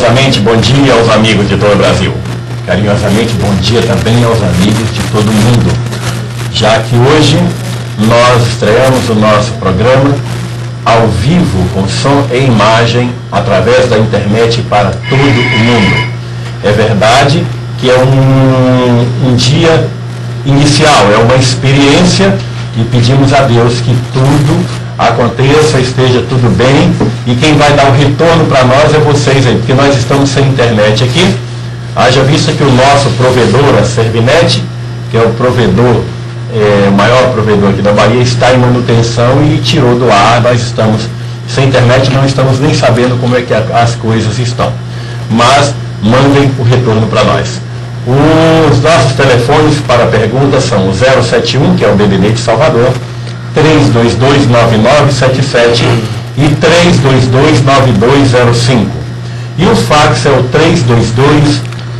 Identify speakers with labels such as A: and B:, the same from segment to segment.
A: Carinhosamente, bom dia aos amigos de todo o Brasil. Carinhosamente, bom dia também aos amigos de todo o mundo. Já que hoje nós estreamos o nosso programa ao vivo, com som e imagem, através da internet para todo o mundo. É verdade que é um dia inicial, é uma experiência, e pedimos a Deus que tudo aconteça, esteja tudo bem, e quem vai dar o retorno para nós é vocês aí, porque nós estamos sem internet aqui. Haja vista que o nosso provedor, a Servinet, que é o provedor, o maior provedor aqui da Bahia, está em manutenção e tirou do ar. Nós estamos sem internet, não estamos nem sabendo como é que as coisas estão. Mas mandem o retorno para nós. Os nossos telefones para perguntas são o 071, que é o DDD de Salvador, 3229977 e 3229205. E o fax é o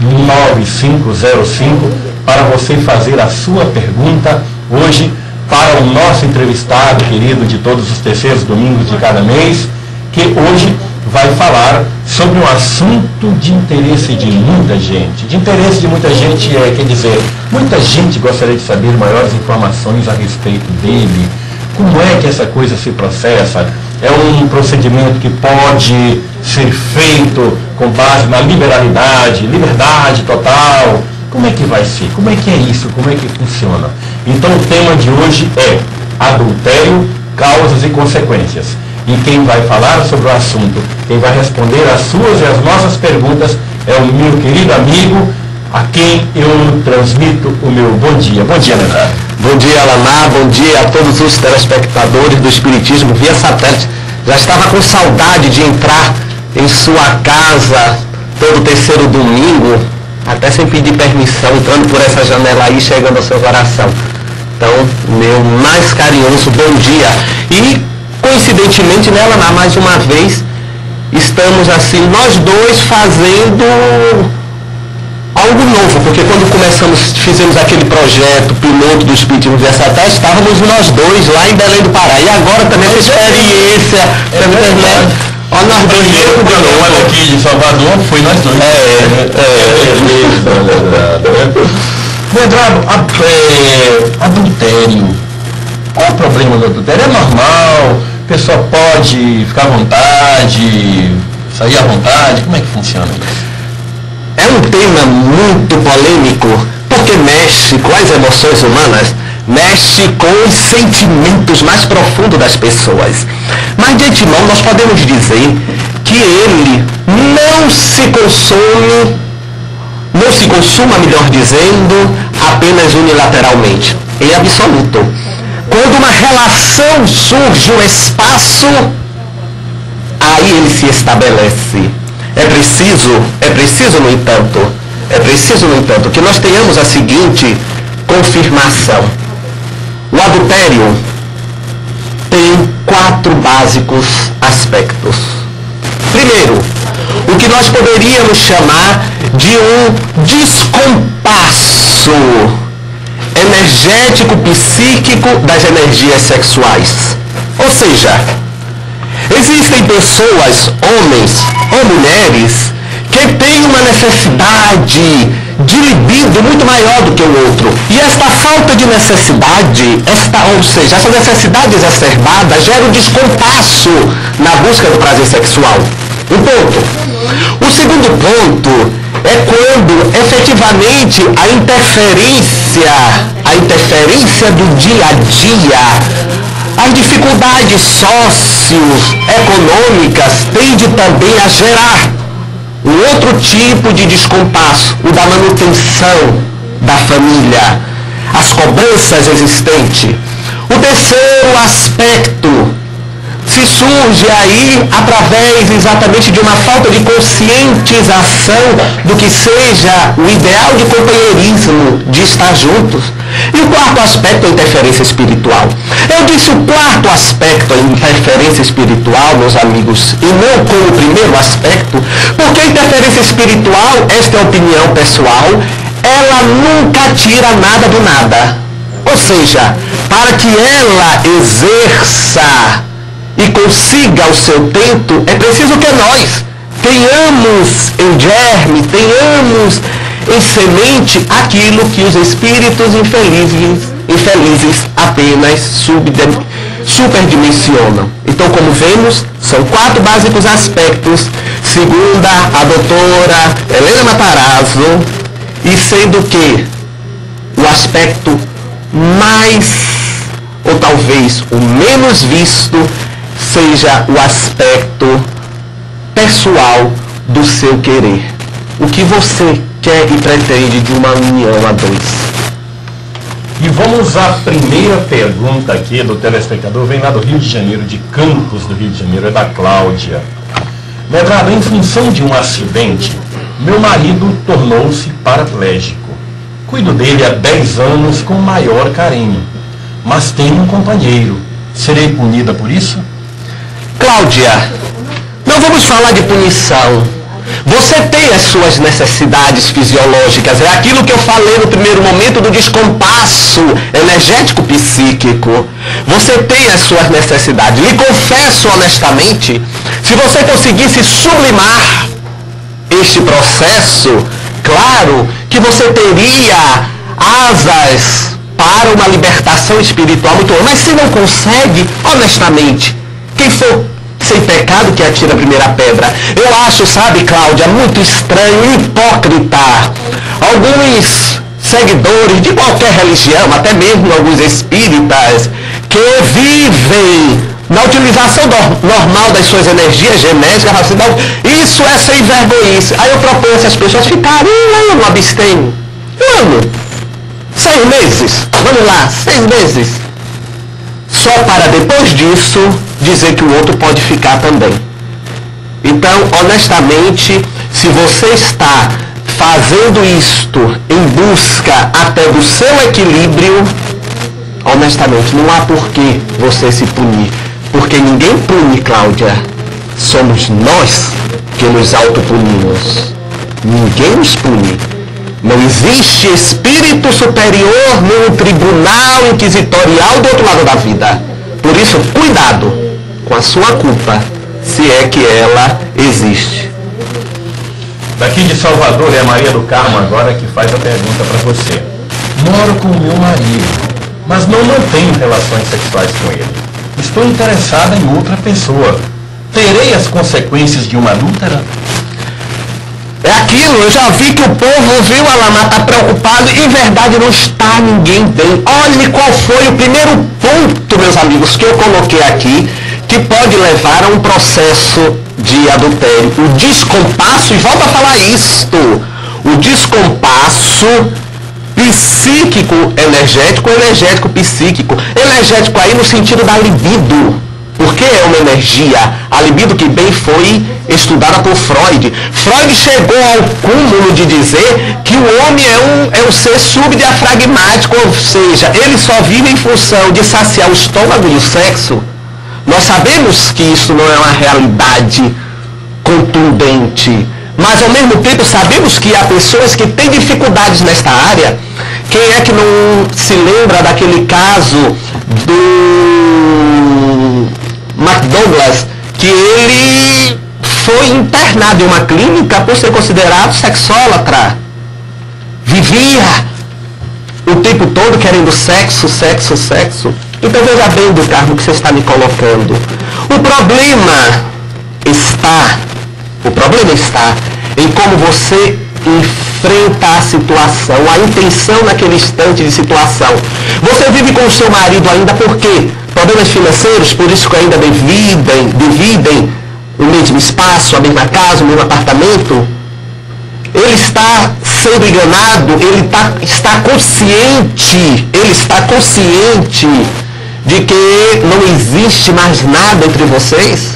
A: 3229505 para você fazer a sua pergunta hoje para o nosso entrevistado querido de todos os terceiros domingos de cada mês, que hoje vai falar sobre um assunto de interesse de muita gente. De interesse de muita gente quer dizer, muita gente gostaria de saber maiores informações a respeito dele. Como é que essa coisa se processa? É um procedimento que pode ser feito com base na liberalidade, liberdade total? Como é que vai ser? Como é que é isso? Como é que funciona? Então o tema de hoje é adultério, causas e consequências. E quem vai falar sobre o assunto, quem vai responder as suas e as nossas perguntas é o meu querido amigo, a quem eu transmito o meu bom dia. Bom dia, Leandro.
B: Bom dia, Alaná. Bom dia a todos os telespectadores do Espiritismo via satélite. Já estava com saudade de entrar em sua casa todo terceiro domingo, até sem pedir permissão, entrando por essa janela aí, chegando ao seu coração. Então, meu mais carinhoso bom dia. E, coincidentemente, né, Alaná, mais uma vez, estamos assim, nós dois fazendo algo novo, porque quando fizemos aquele projeto piloto do Espiritismo via satélite, estávamos nós dois lá em Belém do Pará. E agora também essa experiência pela internet. Olha, nós dois de novo.
A: Aqui de Salvador foi nós dois. Leandro, adultério. Qual é o problema do adultério? É normal? A pessoa pode ficar à vontade, sair à vontade? Como é que funciona isso?
B: É um tema muito polêmico, porque mexe com as emoções humanas, mexe com os sentimentos mais profundos das pessoas. Mas de antemão nós podemos dizer que ele não se consuma, melhor dizendo, apenas unilateralmente, em absoluto. Quando uma relação surge, um espaço, aí ele se estabelece. É preciso, no entanto, que nós tenhamos a seguinte confirmação. O adultério tem 4 básicos aspectos. Primeiro, o que nós poderíamos chamar de um descompasso energético psíquico das energias sexuais. Ou seja, existem pessoas, homens ou mulheres, que têm uma necessidade de libido muito maior do que o outro. E esta falta de necessidade, essa necessidade exacerbada gera um descompasso na busca do prazer sexual. Um ponto. O segundo ponto é quando efetivamente a interferência do dia a dia, as dificuldades socioeconômicas tendem também a gerar um outro tipo de descompasso, o da manutenção da família, as cobranças existentes. O terceiro aspecto se surge aí através exatamente de uma falta de conscientização do que seja o ideal de companheirismo, de estar juntos. E o quarto aspecto é a interferência espiritual. Eu disse o quarto aspecto, a interferência espiritual, meus amigos, e não como o primeiro aspecto, porque a interferência espiritual, esta é a opinião pessoal, ela nunca tira nada do nada. Ou seja, para que ela exerça e consiga o seu tento, é preciso que nós tenhamos em germe, tenhamos em semente aquilo que os espíritos infelizes apenas superdimensionam. Então, como vemos, são 4 básicos aspectos, segundo a doutora Helena Matarazzo, e sendo que o aspecto mais, ou talvez o menos visto, seja o aspecto pessoal do seu querer. O que você quer e pretende de uma união a 2?
A: E vamos à primeira pergunta aqui do telespectador, vem lá do Rio de Janeiro, de Campos do Rio de Janeiro, é da Cláudia. Medrado, em função de um acidente, meu marido tornou-se paraplégico. Cuido dele há 10 anos com maior carinho, mas tenho um companheiro. Serei punida por isso?
B: Cláudia, não vamos falar de punição. Você tem as suas necessidades fisiológicas, é aquilo que eu falei no primeiro momento do descompasso energético-psíquico. Você tem as suas necessidades. Lhe confesso honestamente, se você conseguisse sublimar este processo, claro que você teria asas para uma libertação espiritual muito boa. Mas se não consegue, honestamente, quem for sem pecado que atira a primeira pedra. Eu acho, sabe, Cláudia, muito estranho e hipócrita alguns seguidores de qualquer religião, até mesmo alguns espíritas, que vivem na utilização normal das suas energias genéticas, assim, não, isso é sem vergonhice. Aí eu proponho essas pessoas ficarem um ano abstêmio. Um ano. 6 meses. Vamos lá, 6 meses. Só para depois disso dizer que o outro pode ficar também. Então, honestamente, se você está fazendo isto em busca até do seu equilíbrio, honestamente, não há por que você se punir. Porque ninguém pune, Cláudia. Somos nós que nos autopunimos. Ninguém nos pune. Não existe espírito superior no tribunal inquisitorial do outro lado da vida. Por isso, cuidado com a sua culpa, se é que ela existe.
A: Daqui de Salvador é a Maria do Carmo agora que faz a pergunta para você. Moro com o meu marido, mas não mantenho relações sexuais com ele. Estou interessada em outra pessoa. Terei as consequências de uma adúltera?
B: É aquilo, eu já vi que o povo viu a Lamar tá preocupado e em verdade não está ninguém bem. Olhe qual foi o primeiro ponto, meus amigos, que eu coloquei aqui, que pode levar a um processo de adultério. O descompasso, e volto a falar isto, o descompasso psíquico energético, energético psíquico. Energético aí no sentido da libido. Porque é uma energia, a libido que bem foi estudada por Freud. Freud chegou ao cúmulo de dizer que o homem é um ser subdiafragmático, ou seja, ele só vive em função de saciar o estômago e o sexo. Nós sabemos que isso não é uma realidade contundente, mas ao mesmo tempo sabemos que há pessoas que têm dificuldades nesta área. Quem é que não se lembra daquele caso do McDouglas, que ele foi internado em uma clínica por ser considerado sexólatra? Vivia o tempo todo querendo sexo, sexo, sexo. Então veja bem, do Carmo, que você está me colocando. O problema está em como você enfrenta a situação, a intenção naquele instante de situação. Você vive com o seu marido ainda por quê? Problemas financeiros, por isso que ainda dividem o mesmo espaço, a mesma casa, o mesmo apartamento. Ele está sendo enganado, ele está consciente de que não existe mais nada entre vocês.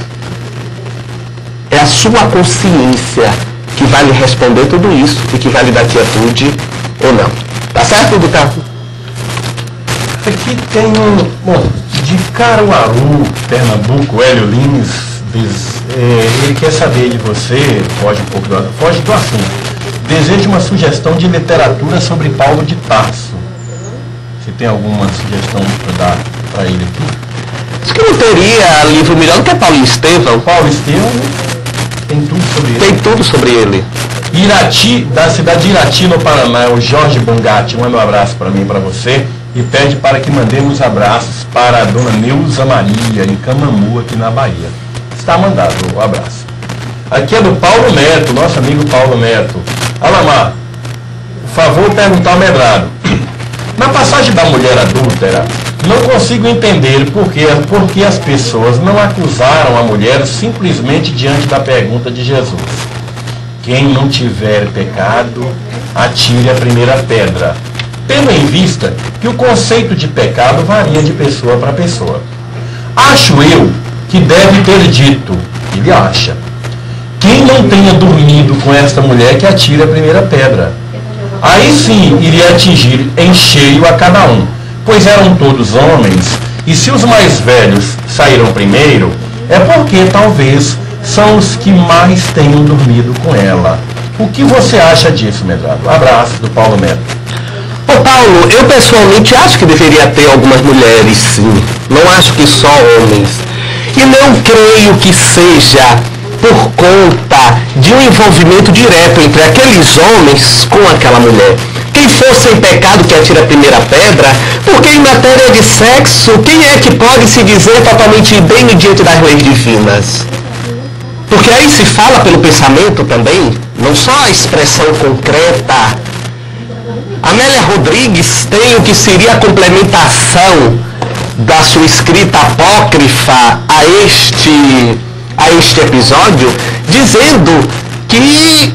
B: É a sua consciência que vai lhe responder tudo isso e que vai lhe dar quietude ou não. Tá certo, Gustavo?
A: Aqui tem de Caruaru, Pernambuco, Hélio Lins, ele quer saber de você, foge do assunto. Deseja uma sugestão de literatura sobre Paulo de Tarso. Você tem alguma sugestão para dar para ele aqui?
B: Acho que não teria livro melhor do que Paulo Estevão.
A: Paulo Estevão, tem tudo sobre ele.
B: Tem tudo sobre ele.
A: Irati, da cidade de Irati, no Paraná, é o Jorge Bongatti. Manda um abraço para mim e para você. E pede para que mandemos abraços para a dona Neuza Maria, em Camamu, aqui na Bahia. Está mandado o abraço. Aqui é do Paulo Neto, nosso amigo Paulo Neto. Alamar, por favor, perguntar ao Medrado. Na passagem da mulher adúltera, não consigo entender por que as pessoas não acusaram a mulher simplesmente diante da pergunta de Jesus. Quem não tiver pecado, atire a primeira pedra. Tendo em vista que o conceito de pecado varia de pessoa para pessoa. Acho eu que deve ter dito, ele acha, quem não tenha dormido com esta mulher que atire a primeira pedra. Aí sim iria atingir em cheio a cada um, pois eram todos homens, e se os mais velhos saíram primeiro, é porque talvez são os que mais tenham dormido com ela. O que você acha disso, Medrado? Abraço do Paulo Neto.
B: Ô Paulo, eu pessoalmente acho que deveria ter algumas mulheres, sim. Não acho que só homens. E não creio que seja por conta de um envolvimento direto entre aqueles homens com aquela mulher. Quem for sem pecado que atira a primeira pedra, porque em matéria de sexo, quem é que pode se dizer totalmente bem diante das leis divinas? Porque aí se fala pelo pensamento também, não só a expressão concreta. Amélia Rodrigues tem o que seria a complementação da sua escrita apócrifa a este episódio, dizendo que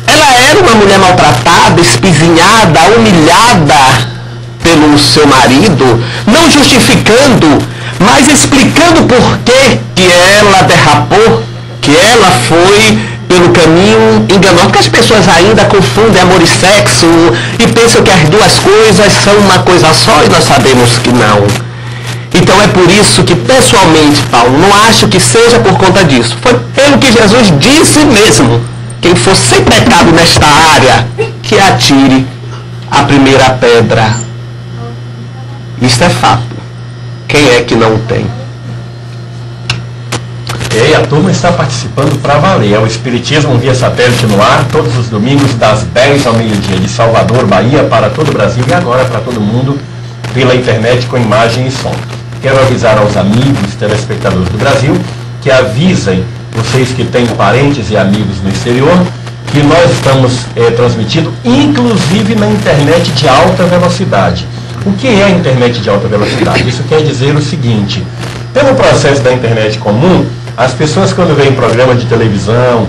B: ela era uma mulher maltratada, espizinhada, humilhada pelo seu marido, não justificando, mas explicando por que ela derrapou, que ela foi pelo caminho enganoso, porque as pessoas ainda confundem amor e sexo e pensam que as duas coisas são uma coisa só e nós sabemos que não. Então é por isso que, pessoalmente, Paulo, não acho que seja por conta disso. Foi pelo que Jesus disse mesmo. Quem for sem pecado nesta área, que atire a primeira pedra. Isto é fato. Quem é que não tem?
A: E a turma está participando para valer. É o Espiritismo via satélite no ar, todos os domingos, das 10 ao meio-dia, de Salvador, Bahia, para todo o Brasil e agora para todo mundo, pela internet com imagem e som. Quero avisar aos amigos telespectadores do Brasil que avisem vocês que têm parentes e amigos no exterior que nós estamos transmitindo, inclusive na internet de alta velocidade. O que é a internet de alta velocidade? Isso quer dizer o seguinte: pelo processo da internet comum, as pessoas quando veem programa de televisão,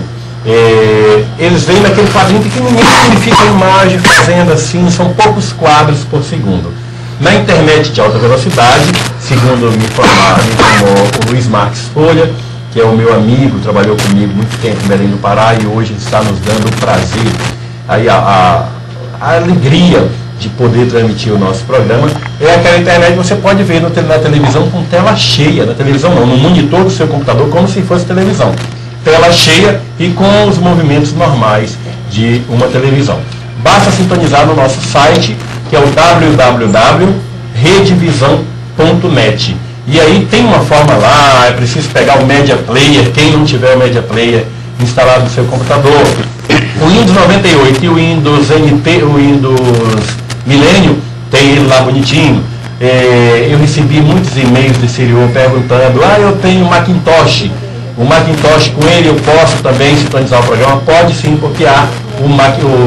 A: eles veem naquele quadrinho pequenininho que fica a imagem fazendo assim, são poucos quadros por segundo. Na internet de alta velocidade, segundo me informou o Luiz Marques Folha, que é o meu amigo, trabalhou comigo muito tempo em Belém do Pará e hoje está nos dando o prazer, aí a alegria de poder transmitir o nosso programa. É aquela internet que você pode ver na televisão com tela cheia, na televisão não, no monitor do seu computador, como se fosse televisão. Tela cheia e com os movimentos normais de uma televisão. Basta sintonizar no nosso site, que é o www.redevisão.net. E aí tem uma forma lá, é preciso pegar o Media Player, quem não tiver o Media Player instalado no seu computador. O Windows 98 e o Windows NT, o Windows Millennium, tem ele lá bonitinho. Eu recebi muitos e-mails do exterior perguntando, eu tenho Macintosh. O Macintosh, com ele eu posso também sintonizar o programa? Pode sim, porque há o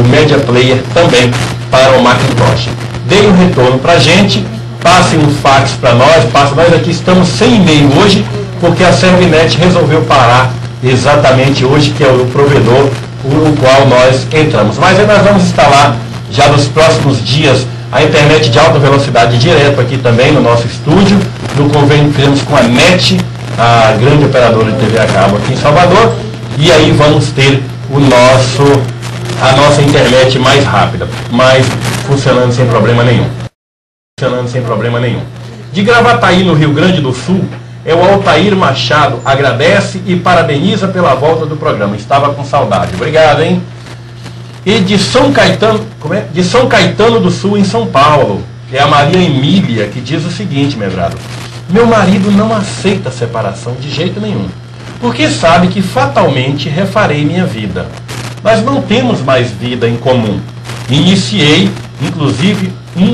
A: Media Player também para o Macintosh. Deem um retorno para a gente, passem um fax para nós, nós aqui estamos sem e-mail hoje, porque a Servinet resolveu parar exatamente hoje, que é o provedor o qual nós entramos. Mas aí nós vamos instalar já nos próximos dias a internet de alta velocidade direto aqui também no nosso estúdio, no convênio que fizemos com a NET, a grande operadora de TV a cabo aqui em Salvador, e aí vamos ter a nossa internet mais rápida, mas funcionando sem problema nenhum. De Gravataí, no Rio Grande do Sul, é o Altair Machado, agradece e parabeniza pela volta do programa. Estava com saudade. Obrigado, hein? E de São Caetano, de São Caetano do Sul, em São Paulo, é a Maria Emília, que diz o seguinte, Medrado: meu marido não aceita a separação de jeito nenhum. porque sabe que fatalmente refarei minha vida. Mas não temos mais vida em comum. Iniciei, inclusive, um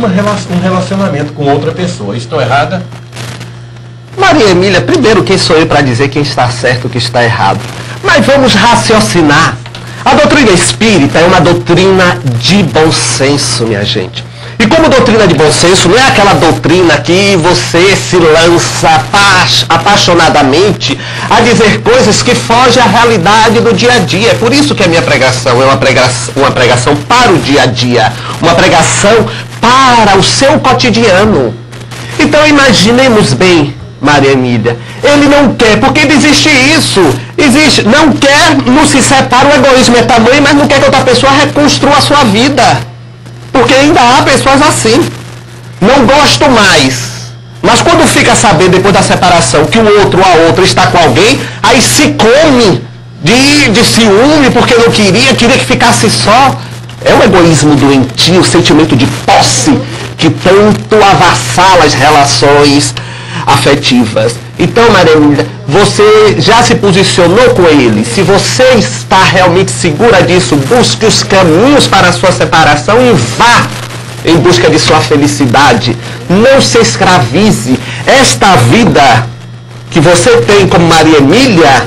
A: relacionamento com outra pessoa. Estou errada?
B: Maria Emília, primeiro, quem sou eu para dizer quem está certo e quem está errado? Mas vamos raciocinar. A doutrina espírita é uma doutrina de bom senso, minha gente. E como doutrina de bom senso, não é aquela doutrina que você se lança apaixonadamente a dizer coisas que fogem à realidade do dia a dia. É por isso que a minha pregação é uma pregação para o dia a dia, uma pregação para o seu cotidiano. Então imaginemos bem, Maria Emília, ele não quer, porque existe isso, não quer, não se separa, o egoísmo é tamanho, mas não quer que outra pessoa reconstrua a sua vida. Porque ainda há pessoas assim. Não gosto mais. Mas quando fica sabendo depois da separação que o outro ou a outra está com alguém, aí se come de ciúme porque não queria que ficasse só. É um egoísmo doentio, o sentimento de posse que tanto avassala as relações afetivas. Então, Maria Emília, você já se posicionou com ele? Se você está realmente segura disso, busque os caminhos para a sua separação e vá em busca de sua felicidade. Não se escravize. Esta vida que você tem como Maria Emília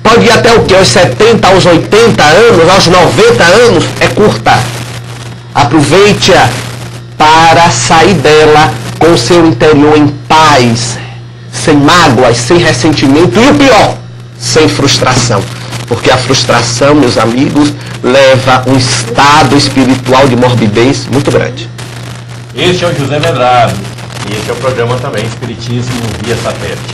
B: pode ir até o quê? Aos 70, aos 80 anos, aos 90 anos, é curta. Aproveite-a para sair dela com o seu interior em paz, sem mágoas, sem ressentimento e o pior, sem frustração. Porque a frustração, meus amigos, leva um estado espiritual de morbidez muito grande.
A: Este é o José Medrado e este é o programa também Espiritismo via Satélite.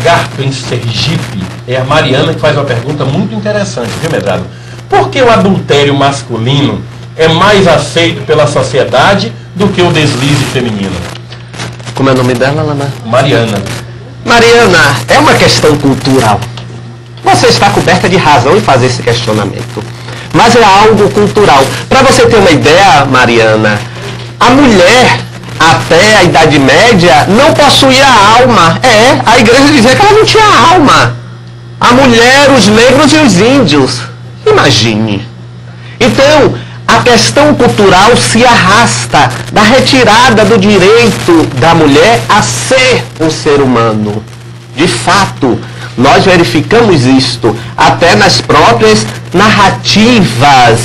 A: Garto em Sergipe, é a Mariana que faz uma pergunta muito interessante, viu, Medrado? Por que o adultério masculino é mais aceito pela sociedade do que o deslize feminino?
B: Como é o nome dela, Lana?
A: Mariana.
B: Mariana, é uma questão cultural. Você está coberta de razão em fazer esse questionamento. Mas é algo cultural. Para você ter uma ideia, Mariana, a mulher, até a Idade Média, não possuía alma. A igreja dizia que ela não tinha alma. A mulher, os negros e os índios. Imagine. Então, a questão cultural se arrasta da retirada do direito da mulher a ser um ser humano. De fato, nós verificamos isto até nas próprias narrativas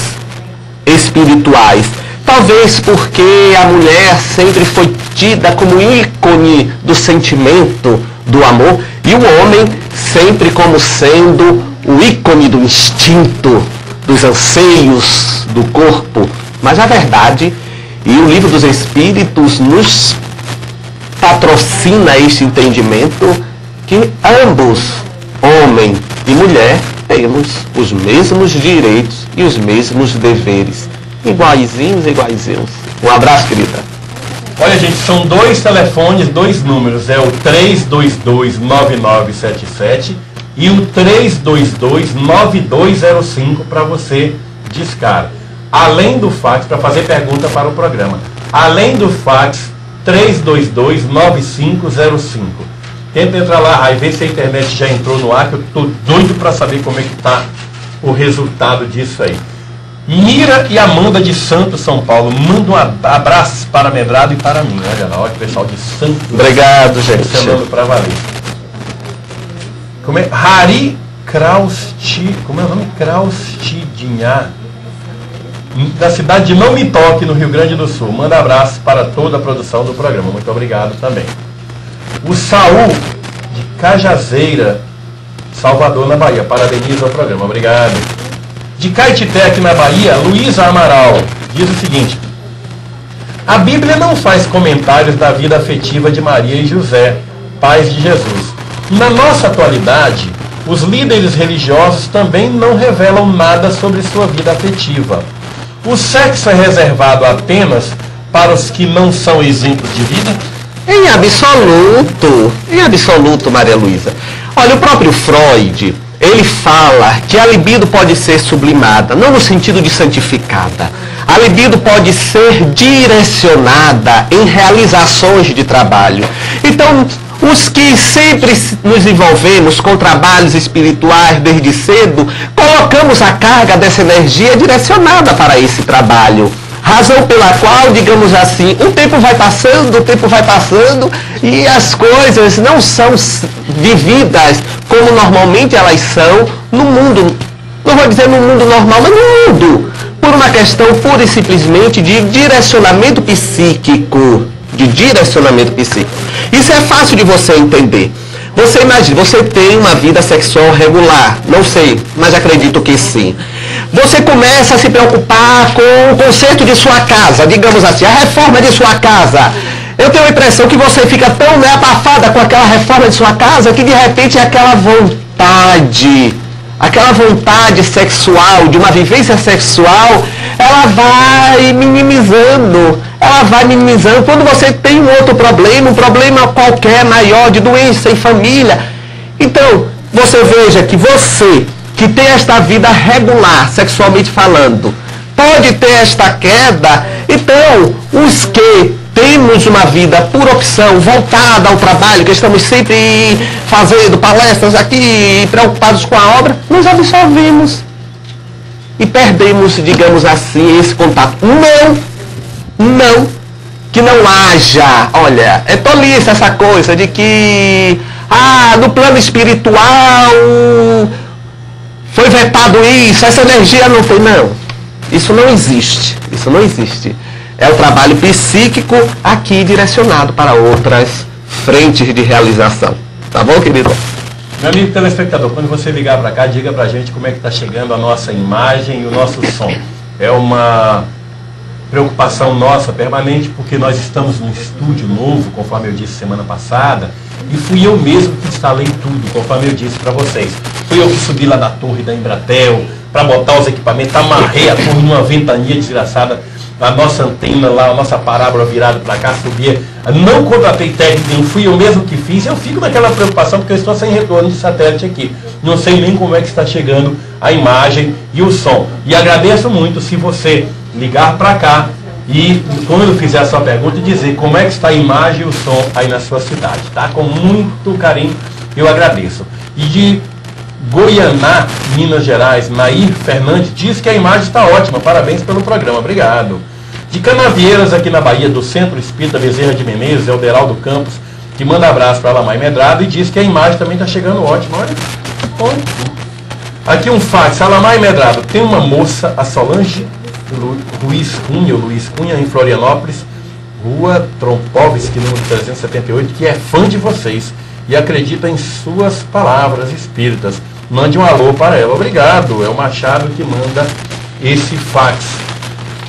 B: espirituais. Talvez porque a mulher sempre foi tida como ícone do sentimento, do amor, e o homem sempre como sendo o ícone do instinto, dos anseios do corpo. Mas a verdade, e o Livro dos Espíritos nos patrocina este entendimento, que ambos, homem e mulher, temos os mesmos direitos e os mesmos deveres. Iguaizinhos. Um abraço, querida.
A: Olha, gente, são 2 telefones, 2 números. É o 322-9977 e o 322-9205 para você discar. Além do fax, para fazer pergunta para o programa. Além do fax, 322-9505. Tenta entrar lá, aí vê se a internet já entrou no ar, que eu estou doido para saber como é que está o resultado disso aí. Mira e Amanda de Santos, São Paulo, mandam abraços para Medrado e para mim. Olha lá, olha o pessoal de Santos.
B: Obrigado, gente.
A: Chamando para valer. Como é? Hari Krausti, como é o nome? Kraustidinha, da cidade de Não Me Toque, no Rio Grande do Sul. Manda abraços para toda a produção do programa. Muito obrigado também. O Saul, de Cajazeira, Salvador, na Bahia. Parabeniza o programa. Obrigado. De Caetité, aqui na Bahia, Luísa Amaral diz o seguinte: a Bíblia não faz comentários da vida afetiva de Maria e José, pais de Jesus. Na nossa atualidade, os líderes religiosos também não revelam nada sobre sua vida afetiva. O sexo é reservado apenas para os que não são exemplos de vida?
B: Em absoluto, Maria Luísa. Olha, o próprio Freud, ele fala que a libido pode ser sublimada, não no sentido de santificada. A libido pode ser direcionada em realizações de trabalho. Então, Os que sempre nos envolvemos com trabalhos espirituais desde cedo, colocamos a carga dessa energia direcionada para esse trabalho. Razão pela qual, digamos assim, o tempo vai passando e as coisas não são vividas como normalmente elas são no mundo, não vou dizer no mundo normal, mas no mundo, por uma questão pura e simplesmente de direcionamento psíquico. Isso é fácil de você entender. Você imagina, você tem uma vida sexual regular, não sei, mas acredito que sim. Você começa a se preocupar com o conserto de sua casa, digamos assim, a reforma de sua casa. Eu tenho a impressão que você fica tão abafada com aquela reforma de sua casa que de repente aquela vontade sexual, de uma vivência sexual, ela vai minimizando. Quando você tem um outro problema, um problema qualquer maior de doença em família. Então, você veja que você, que tem esta vida regular, sexualmente falando, pode ter esta queda. Então, os que temos uma vida por opção, voltada ao trabalho, que estamos sempre fazendo palestras aqui, preocupados com a obra, nos absorvemos e perdemos, digamos assim, esse contato. Que não haja, olha, é tolice essa coisa de que, no plano espiritual foi vetado isso, essa energia não foi, não. Isso não existe. É o trabalho psíquico aqui direcionado para outras frentes de realização. Tá bom, querido?
A: Meu amigo telespectador, quando você ligar para cá, diga pra gente como é que está chegando a nossa imagem e o nosso som. É uma preocupação nossa permanente, porque nós estamos num estúdio novo, conforme eu disse semana passada, e fui eu mesmo que instalei tudo, conforme eu disse para vocês. Fui eu que subi lá na torre da Embratel para botar os equipamentos, amarrei a torre numa ventania desgraçada, a nossa antena lá, a nossa parábola virada para cá, subia. Não contratei técnico nenhum, fui eu mesmo que fiz. Eu fico naquela preocupação porque eu estou sem retorno de satélite aqui. Não sei nem como é que está chegando a imagem e o som. E agradeço muito se você ligar para cá e, quando fizer a sua pergunta, dizer como é que está a imagem e o som aí na sua cidade, tá? Com muito carinho eu agradeço. E de Goianá, Minas Gerais, Nair Fernandes diz que a imagem está ótima, parabéns pelo programa, obrigado. De Canavieiras, aqui na Bahia, do Centro Espírita Bezerra de Menezes, Elderaldo Campos, que manda abraço para Alamar e Medrado e diz que a imagem também está chegando ótima. Olha. Aqui um fax, Alamar e Medrado, tem uma moça, a Solange Luiz Cunha, em Florianópolis, Rua Trompovski, número 378, que é fã de vocês e acredita em suas palavras espíritas. Mande um alô para ela. Obrigado. É o Machado que manda esse fax.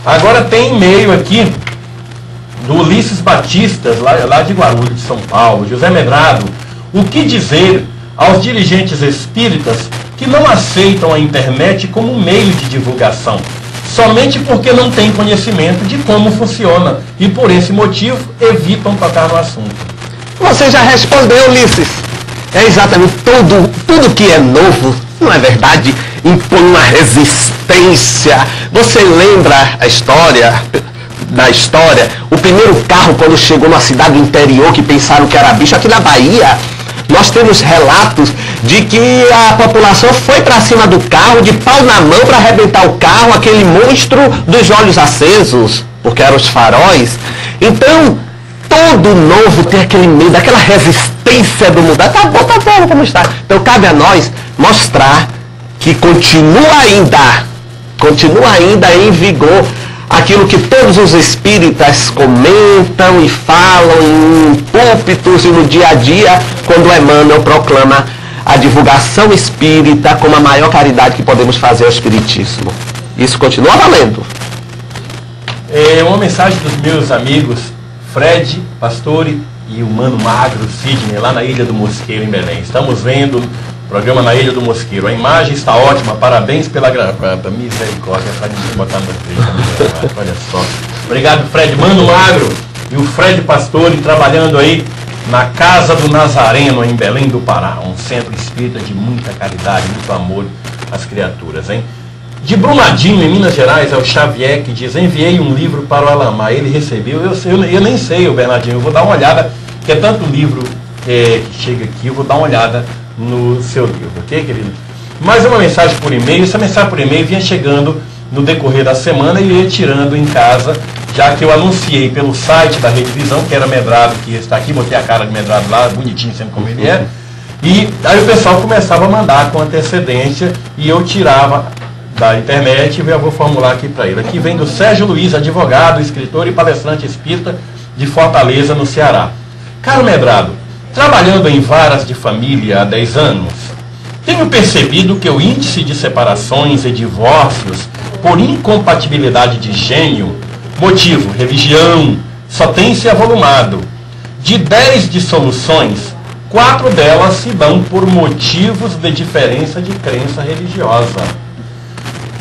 A: Agora tem e-mail aqui do Ulisses Batistas, lá de Guarulhos, de São Paulo. José Medrado. O que dizer aos dirigentes espíritas que não aceitam a internet como meio de divulgação, somente porque não têm conhecimento de como funciona e, por esse motivo, evitam tocar no assunto?
B: Você já respondeu, Ulisses. É exatamente tudo que é novo, não é verdade, impõe uma resistência. Você lembra da história? O primeiro carro, quando chegou numa cidade do interior, que pensaram que era bicho, aqui na Bahia, nós temos relatos de que a população foi para cima do carro, de pau na mão, para arrebentar o carro, aquele monstro dos olhos acesos, porque eram os faróis. Então, todo novo tem aquele medo, aquela resistência do mudar. Tá bom, como está. Então cabe a nós mostrar que continua ainda em vigor aquilo que todos os espíritas comentam e falam em púlpitos e no dia a dia, quando Emmanuel proclama a divulgação espírita como a maior caridade que podemos fazer ao espiritismo. Isso continua valendo.
A: É uma mensagem dos meus amigos Fred Pastore e o Mano Magro Sidney, lá na Ilha do Mosqueiro, em Belém. Estamos vendo o programa na Ilha do Mosqueiro. A imagem está ótima, parabéns pela misericórdia, para botar no vídeo. Olha só. Obrigado, Fred. Mano Magro e o Fred Pastore trabalhando aí na Casa do Nazareno, em Belém do Pará. Um centro espírita de muita caridade, muito amor às criaturas, hein? De Brumadinho, em Minas Gerais, é o Xavier que diz: enviei um livro para o Alamar, ele recebeu. Eu nem sei, o Bernardinho, eu vou dar uma olhada, que é tanto livro que chega aqui, eu vou dar uma olhada no seu livro, ok, querido? Mais uma mensagem por e-mail. Essa mensagem por e-mail vinha chegando no decorrer da semana e eu ia tirando em casa, já que eu anunciei pelo site da Rede Visão, que era Medrado, que está aqui, botei a cara de Medrado lá, bonitinho, sempre como ele é. E aí o pessoal começava a mandar com antecedência e eu tirava da internet e eu vou formular aqui para ele. Aqui vem do Sérgio Luiz, advogado, escritor e palestrante espírita de Fortaleza, no Ceará. Caro Medrado, trabalhando em varas de família há 10 anos, tenho percebido que o índice de separações e divórcios por incompatibilidade de gênio, motivo, religião, só tem se avolumado. De 10 dissoluções, 4 delas se dão por motivos de diferença de crença religiosa.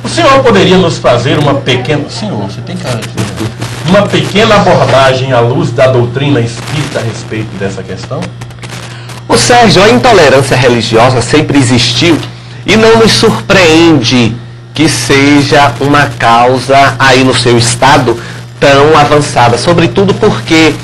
A: O senhor poderia nos fazer uma pequena... Senhor, você tem cara aqui, né? Uma pequena abordagem à luz da doutrina espírita a respeito dessa questão?
B: O Sérgio, a intolerância religiosa sempre existiu e não nos surpreende que seja uma causa aí no seu estado tão avançada, sobretudo porque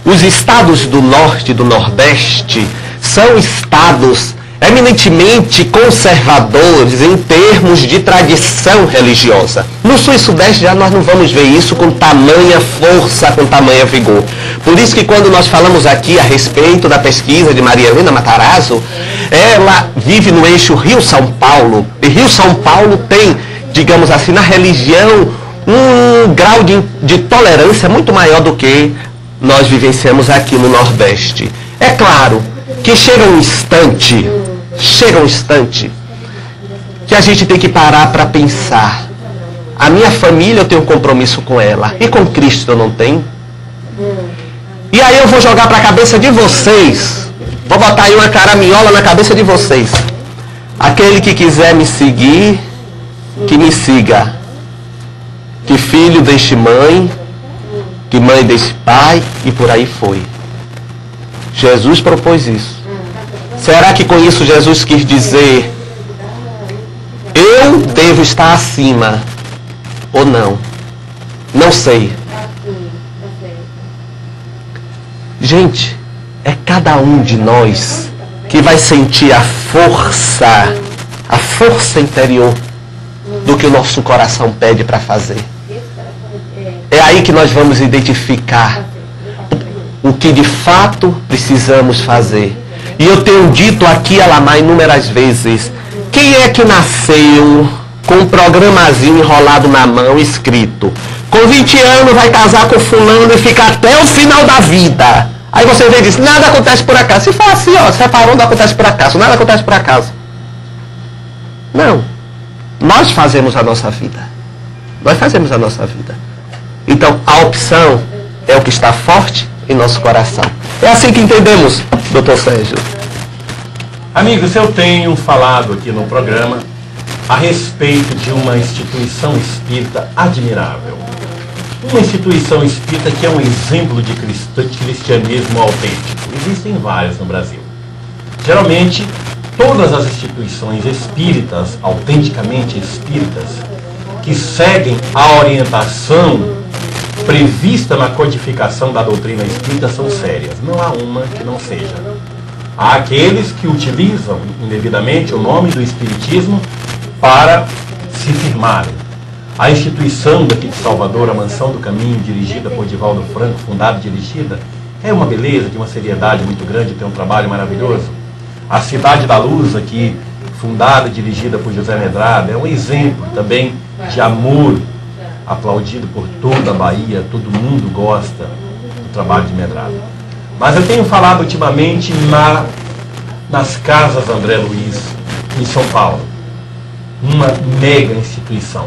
B: os estados do norte e do nordeste são estados eminentemente conservadores em termos de tradição religiosa. No sul e sudeste já nós não vamos ver isso com tamanha força, com tamanha vigor. Por isso que quando nós falamos aqui a respeito da pesquisa de Maria Helena Matarazzo, ela vive no eixo Rio-São Paulo. E Rio-São Paulo tem, digamos assim, na religião, um grau de tolerância muito maior do que nós vivenciamos aqui no Nordeste. É claro que chega um instante que a gente tem que parar para pensar. A minha família, eu tenho um compromisso com ela, e com Cristo eu não tenho. E aí eu vou jogar para a cabeça de vocês, vou botar aí uma caraminhola na cabeça de vocês. Aquele que quiser me seguir, que me siga. Que filho deixe mãe, que mãe deixe pai, e por aí foi. Jesus propôs isso. Será que com isso Jesus quis dizer eu devo estar acima ou não? Não sei. Gente, é cada um de nós que vai sentir a força interior do que o nosso coração pede para fazer. É aí que nós vamos identificar o que de fato precisamos fazer. E eu tenho dito aqui a Lamar inúmeras vezes, quem é que nasceu com um programazinho enrolado na mão, escrito, com 20 anos vai casar com fulano e ficar até o final da vida? Aí você vem e diz, nada acontece por acaso. Se for assim, ó, separou, não acontece por acaso, nada acontece por acaso. Não. Nós fazemos a nossa vida. Nós fazemos a nossa vida. Então, a opção é o que está forte em nosso coração. É assim que entendemos, doutor Sérgio.
A: Amigos, eu tenho falado aqui no programa a respeito de uma instituição espírita admirável. Uma instituição espírita que é um exemplo de cristianismo autêntico. Existem várias no Brasil. Geralmente, todas as instituições espíritas, autenticamente espíritas, que seguem a orientação prevista na codificação da doutrina espírita são sérias. Não há uma que não seja. Há aqueles que utilizam indevidamente o nome do espiritismo para se firmarem. A instituição daqui de Salvador, a Mansão do Caminho, dirigida por Divaldo Franco, fundada e dirigida, é uma beleza, de uma seriedade muito grande, tem um trabalho maravilhoso. A Cidade da Luz aqui, fundada e dirigida por José Medrado, é um exemplo também de amor, aplaudido por toda a Bahia, todo mundo gosta do trabalho de Medrado. Mas eu tenho falado ultimamente nas Casas André Luiz, em São Paulo. Uma mega instituição,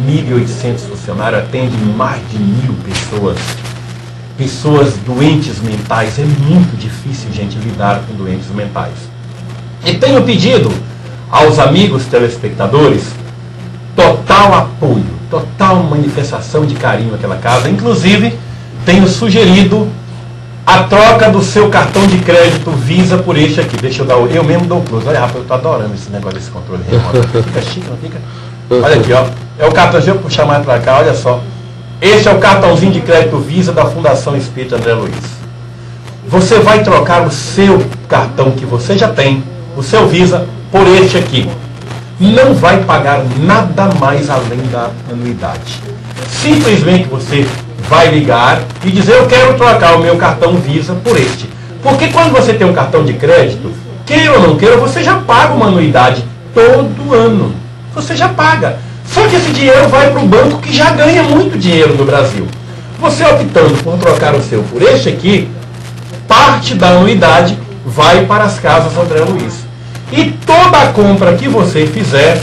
A: 1.800 funcionários, atende mais de 1.000 pessoas. Pessoas doentes mentais, é muito difícil, gente, lidar com doentes mentais. E tenho pedido aos amigos telespectadores total apoio, total manifestação de carinho àquela casa. Inclusive, tenho sugerido a troca do seu cartão de crédito Visa por este aqui. Deixa eu dar eu mesmo dou o close. Olha, rapaz, eu tô adorando esse negócio desse controle remoto. Fica chique, não fica? Olha aqui, ó. É o cartão, deixa eu puxar mais pra cá, olha só. Este é o cartãozinho de crédito Visa da Fundação Espírita André Luiz. você vai trocar o seu cartão que você já tem, o seu Visa, por este aqui. Não vai pagar nada mais além da anuidade. Simplesmente você vai ligar e dizer: eu quero trocar o meu cartão Visa por este. Porque quando você tem um cartão de crédito, queira ou não queira, você já paga uma anuidade todo ano. Você já paga. Só que esse dinheiro vai para o banco que já ganha muito dinheiro no Brasil. Você optando por trocar o seu por este aqui, parte da anuidade vai para as casas André Luiz. E toda a compra que você fizer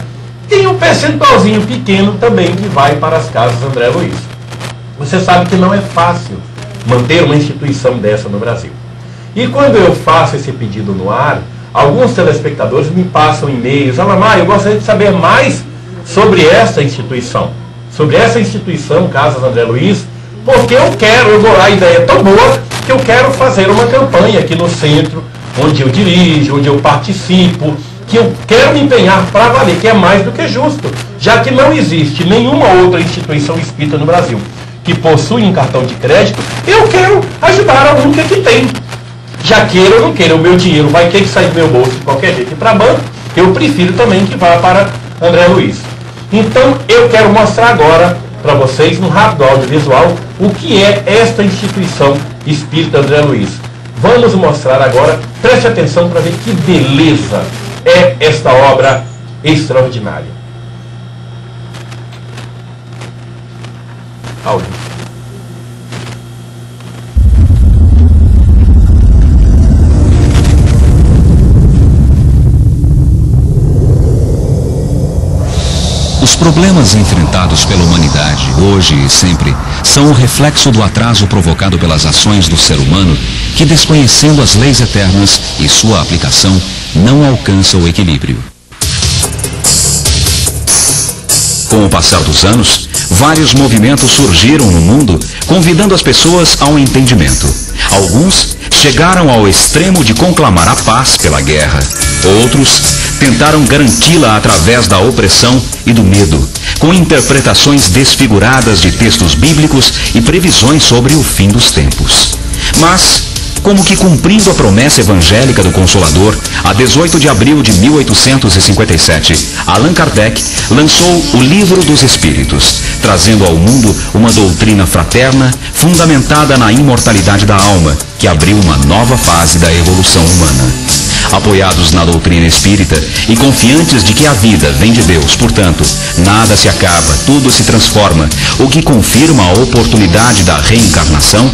A: tem um percentualzinho pequeno também que vai para as casas André Luiz. Você sabe que não é fácil manter uma instituição dessa no Brasil. E quando eu faço esse pedido no ar, alguns telespectadores me passam e-mails: Alamar, eu gostaria de saber mais sobre essa instituição, Casas André Luiz, porque a ideia é tão boa que eu quero fazer uma campanha aqui no centro, onde eu dirijo, onde eu participo, que eu quero me empenhar para valer, que é mais do que justo, já que não existe nenhuma outra instituição espírita no Brasil que possui um cartão de crédito. Eu quero ajudar a única que tem. Já queira ou não queira, o meu dinheiro vai ter que sair do meu bolso de qualquer jeito e para banco, eu prefiro também que vá para André Luiz. Então eu quero mostrar agora para vocês, no rápido audiovisual, o que é esta instituição espírita André Luiz. Vamos mostrar agora, preste atenção para ver que beleza é esta obra extraordinária. Áudio.
C: Os problemas enfrentados pela humanidade, hoje e sempre, são o reflexo do atraso provocado pelas ações do ser humano que, desconhecendo as leis eternas e sua aplicação, não alcança o equilíbrio. Com o passar dos anos, vários movimentos surgiram no mundo, convidando as pessoas ao entendimento. Alguns chegaram ao extremo de conclamar a paz pela guerra. Outros tentaram garanti-la através da opressão e do medo, com interpretações desfiguradas de textos bíblicos e previsões sobre o fim dos tempos. Mas, como que cumprindo a promessa evangélica do Consolador, a 18 de abril de 1857, Allan Kardec lançou o Livro dos Espíritos, trazendo ao mundo uma doutrina fraterna fundamentada na imortalidade da alma, que abriu uma nova fase da evolução humana. Apoiados na doutrina espírita e confiantes de que a vida vem de Deus, portanto, nada se acaba, tudo se transforma, o que confirma a oportunidade da reencarnação,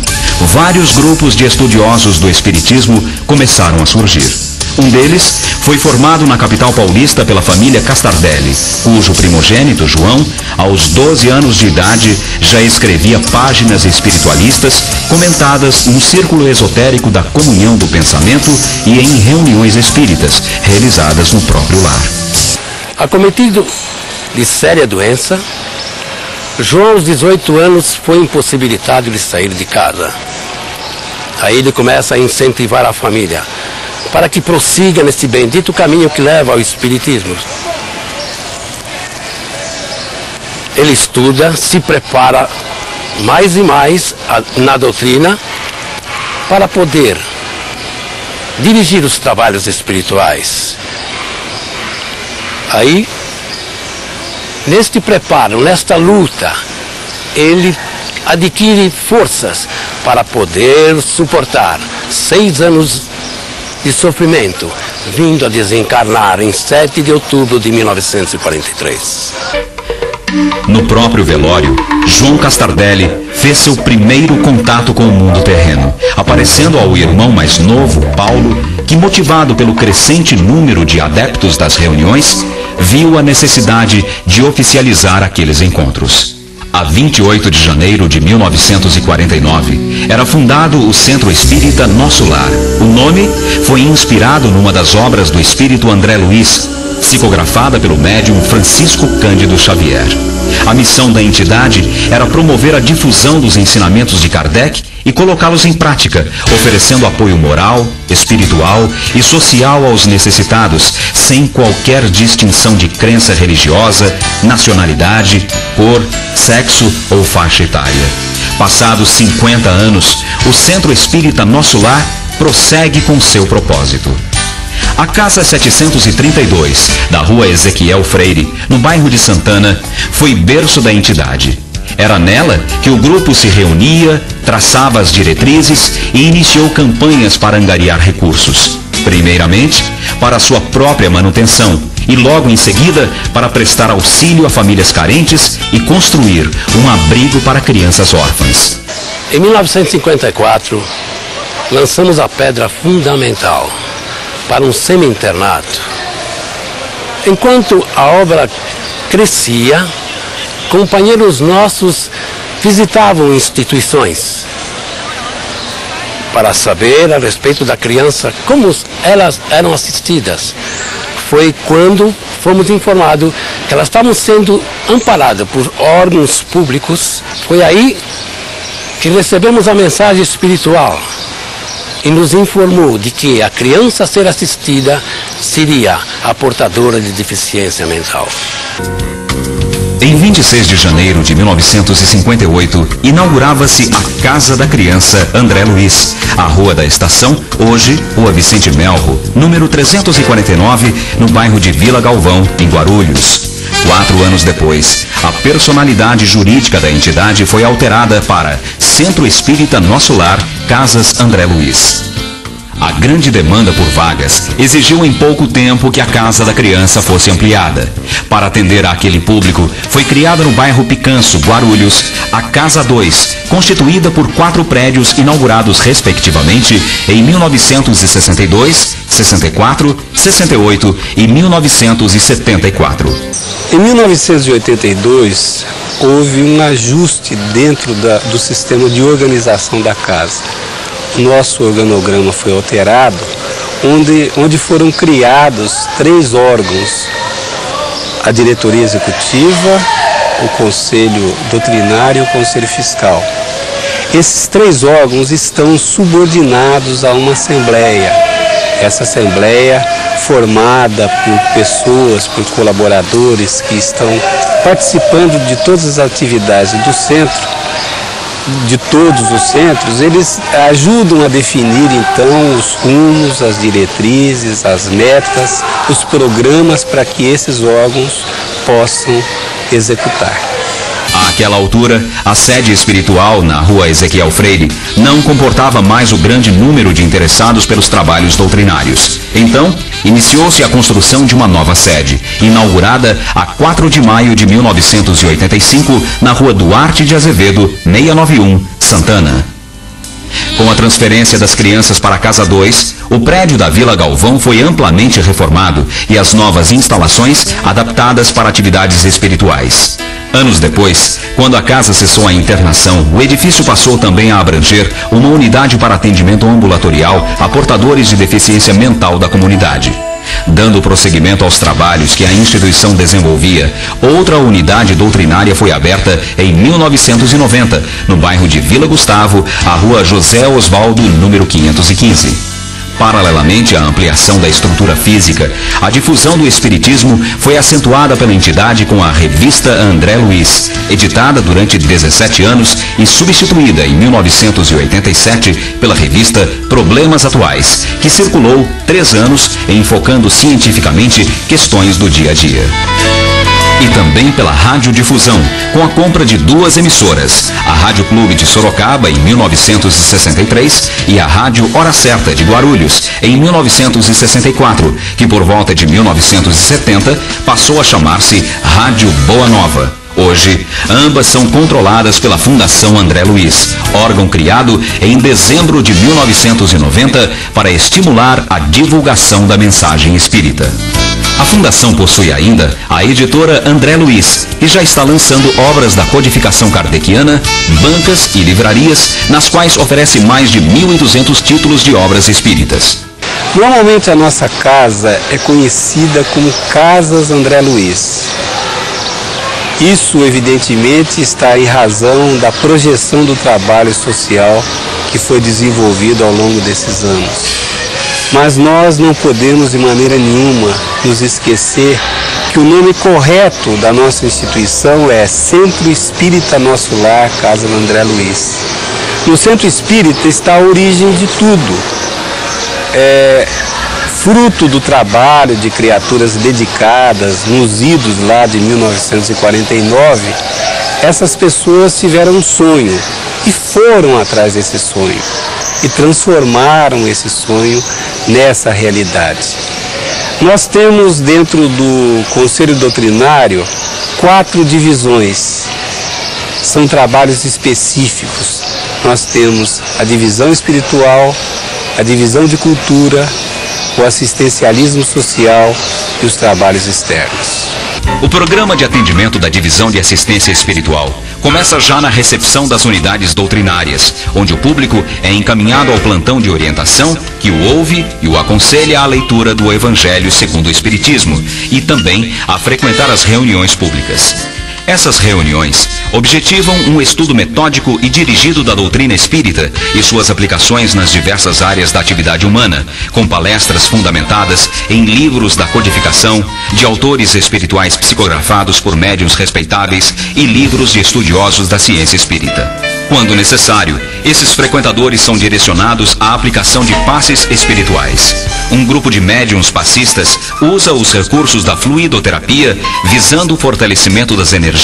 C: vários grupos de estudiosos do espiritismo começaram a surgir. Um deles foi formado na capital paulista pela família Castardelli, cujo primogênito, João, aos 12 anos de idade, já escrevia páginas espiritualistas comentadas no círculo esotérico da comunhão do pensamento e em reuniões espíritas, realizadas no próprio lar.
D: Acometido de séria doença, João, aos 18 anos, foi impossibilitado de sair de casa. Aí ele começa a incentivar a família para que prossiga nesse bendito caminho que leva ao espiritismo. Ele estuda, se prepara mais e mais na doutrina para poder dirigir os trabalhos espirituais. Aí, neste preparo, nesta luta, ele adquire forças para poder suportar 6 anos de sofrimento, vindo a desencarnar em 7 de outubro de 1943.
C: No próprio velório, João Castardelli fez seu primeiro contato com o mundo terreno, aparecendo ao irmão mais novo, Paulo, que, motivado pelo crescente número de adeptos das reuniões, viu a necessidade de oficializar aqueles encontros. A 28 de janeiro de 1949, era fundado o Centro Espírita Nosso Lar. O nome foi inspirado numa das obras do espírito André Luiz, psicografada pelo médium Francisco Cândido Xavier. A missão da entidade era promover a difusão dos ensinamentos de Kardec e colocá-los em prática, oferecendo apoio moral, espiritual e social aos necessitados, sem qualquer distinção de crença religiosa, nacionalidade, cor, sexo ou faixa etária. Passados 50 anos, o Centro Espírita Nosso Lar prossegue com seu propósito. A Casa 732, da Rua Ezequiel Freire, no bairro de Santana, foi berço da entidade. Era nela que o grupo se reunia, traçava as diretrizes e iniciou campanhas para angariar recursos. Primeiramente, para sua própria manutenção e logo em seguida para prestar auxílio a famílias carentes e construir um abrigo para crianças órfãs.
D: Em 1954, lançamos a pedra fundamental para um semi-internato. Enquanto a obra crescia, companheiros nossos visitavam instituições para saber a respeito da criança, como elas eram assistidas. Foi quando fomos informados que elas estavam sendo amparadas por órgãos públicos. Foi aí que recebemos a mensagem espiritual e nos informou de que a criança a ser assistida seria a portadora de deficiência mental.
C: Em 26 de janeiro de 1958, inaugurava-se a Casa da Criança André Luiz, a Rua da Estação, hoje Rua Vicente Melro, número 349, no bairro de Vila Galvão, em Guarulhos. 4 anos depois, a personalidade jurídica da entidade foi alterada para Centro Espírita Nosso Lar, Casas André Luiz. A grande demanda por vagas exigiu em pouco tempo que a Casa da Criança fosse ampliada. Para atender àquele público, foi criada no bairro Picanço, Guarulhos, a Casa 2, constituída por 4 prédios inaugurados respectivamente em 1962, 64, 68 e 1974.
E: Em 1982, houve um ajuste dentro do sistema de organização da casa. Nosso organograma foi alterado, onde foram criados 3 órgãos: a diretoria executiva, o conselho doutrinário e o conselho fiscal. Esses 3 órgãos estão subordinados a uma assembleia. Essa assembleia, formada por pessoas, por colaboradores que estão participando de todas as atividades do centro, de todos os centros, eles ajudam a definir então os rumos, as diretrizes, as metas, os programas para que esses órgãos possam executar.
C: Àquela altura, a sede espiritual na Rua Ezequiel Freire não comportava mais o grande número de interessados pelos trabalhos doutrinários. Então, iniciou-se a construção de uma nova sede, inaugurada a 4 de maio de 1985, na Rua Duarte de Azevedo, 691, Santana. Com a transferência das crianças para a Casa 2, o prédio da Vila Galvão foi amplamente reformado e as novas instalações adaptadas para atividades espirituais. Anos depois, quando a casa cessou a internação, o edifício passou também a abranger uma unidade para atendimento ambulatorial a portadores de deficiência mental da comunidade. Dando prosseguimento aos trabalhos que a instituição desenvolvia, outra unidade doutrinária foi aberta em 1990, no bairro de Vila Gustavo, a Rua José Osvaldo, número 515. Paralelamente à ampliação da estrutura física, a difusão do espiritismo foi acentuada pela entidade com a revista André Luiz, editada durante 17 anos e substituída em 1987 pela revista Problemas Atuais, que circulou 3 anos enfocando cientificamente questões do dia a dia. E também pela radiodifusão, com a compra de 2 emissoras, a Rádio Clube de Sorocaba em 1963 e a Rádio Hora Certa de Guarulhos em 1964, que por volta de 1970 passou a chamar-se Rádio Boa Nova. Hoje, ambas são controladas pela Fundação André Luiz, órgão criado em dezembro de 1990 para estimular a divulgação da mensagem espírita. A Fundação possui ainda a editora André Luiz, que já está lançando obras da codificação kardeciana, bancas e livrarias, nas quais oferece mais de 1.200 títulos de obras espíritas.
E: Normalmente a nossa casa é conhecida como Casas André Luiz. Isso, evidentemente, está em razão da projeção do trabalho social que foi desenvolvido ao longo desses anos. Mas nós não podemos, de maneira nenhuma, nos esquecer que o nome correto da nossa instituição é Centro Espírita Nosso Lar, Casa André Luiz. No Centro Espírita está a origem de tudo. fruto do trabalho de criaturas dedicadas nos idos lá de 1949, essas pessoas tiveram um sonho e foram atrás desse sonho e transformaram esse sonho nessa realidade. Nós temos dentro do Conselho Doutrinário 4 divisões, são trabalhos específicos. Nós temos a divisão espiritual, a divisão de cultura, o assistencialismo social e os trabalhos externos.
C: O programa de atendimento da Divisão de Assistência Espiritual começa já na recepção das unidades doutrinárias, onde o público é encaminhado ao plantão de orientação que o ouve e o aconselha à leitura do Evangelho segundo o Espiritismo e também a frequentar as reuniões públicas. Essas reuniões objetivam um estudo metódico e dirigido da doutrina espírita e suas aplicações nas diversas áreas da atividade humana, com palestras fundamentadas em livros da codificação, de autores espirituais psicografados por médiuns respeitáveis e livros de estudiosos da ciência espírita. Quando necessário, esses frequentadores são direcionados à aplicação de passes espirituais. Um grupo de médiuns passistas usa os recursos da fluidoterapia visando o fortalecimento das energias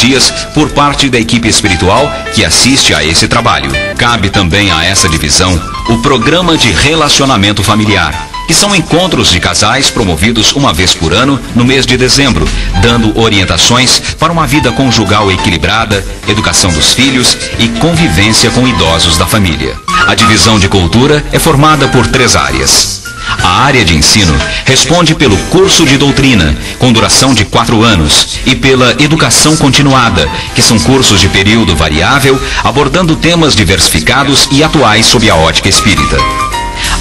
C: por parte da equipe espiritual que assiste a esse trabalho. Cabe também a essa divisão o programa de relacionamento familiar, que são encontros de casais promovidos uma vez por ano no mês de dezembro, dando orientações para uma vida conjugal equilibrada, educação dos filhos e convivência com idosos da família. A divisão de cultura é formada por 3 áreas. A área de ensino responde pelo curso de doutrina, com duração de 4 anos, e pela educação continuada, que são cursos de período variável, abordando temas diversificados e atuais sob a ótica espírita.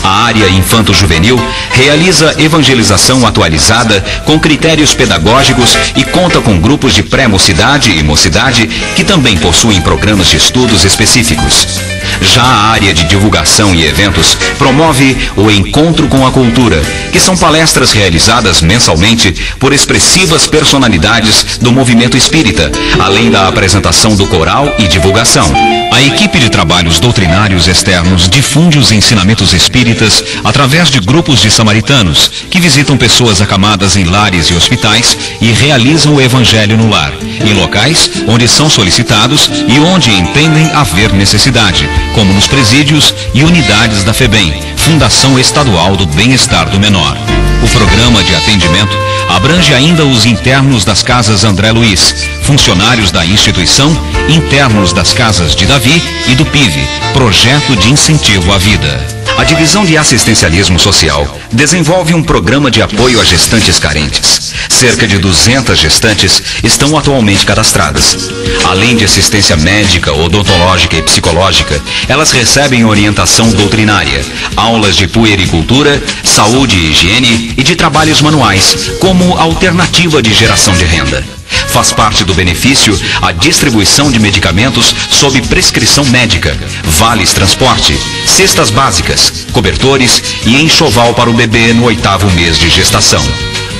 C: A área infanto-juvenil realiza evangelização atualizada com critérios pedagógicos e conta com grupos de pré-mocidade e mocidade que também possuem programas de estudos específicos. Já a área de divulgação e eventos promove o Encontro com a Cultura, que são palestras realizadas mensalmente por expressivas personalidades do movimento espírita, além da apresentação do coral e divulgação. A equipe de trabalhos doutrinários externos difunde os ensinamentos espíritas através de grupos de samaritanos, que visitam pessoas acamadas em lares e hospitais e realizam o evangelho no lar, em locais onde são solicitados e onde entendem haver necessidade, como nos presídios e unidades da FEBEM, Fundação Estadual do Bem-Estar do Menor. O programa de atendimento abrange ainda os internos das casas André Luiz, funcionários da instituição, internos das casas de Davi e do PIV, Projeto de Incentivo à Vida. A Divisão de Assistencialismo Social desenvolve um programa de apoio a gestantes carentes. Cerca de 200 gestantes estão atualmente cadastradas. Além de assistência médica, odontológica e psicológica, elas recebem orientação doutrinária, aulas de puericultura, saúde e higiene e de trabalhos manuais, como alternativa de geração de renda. Faz parte do benefício a distribuição de medicamentos sob prescrição médica, vales transporte, cestas básicas, cobertores e enxoval para o bebê no 8º mês de gestação.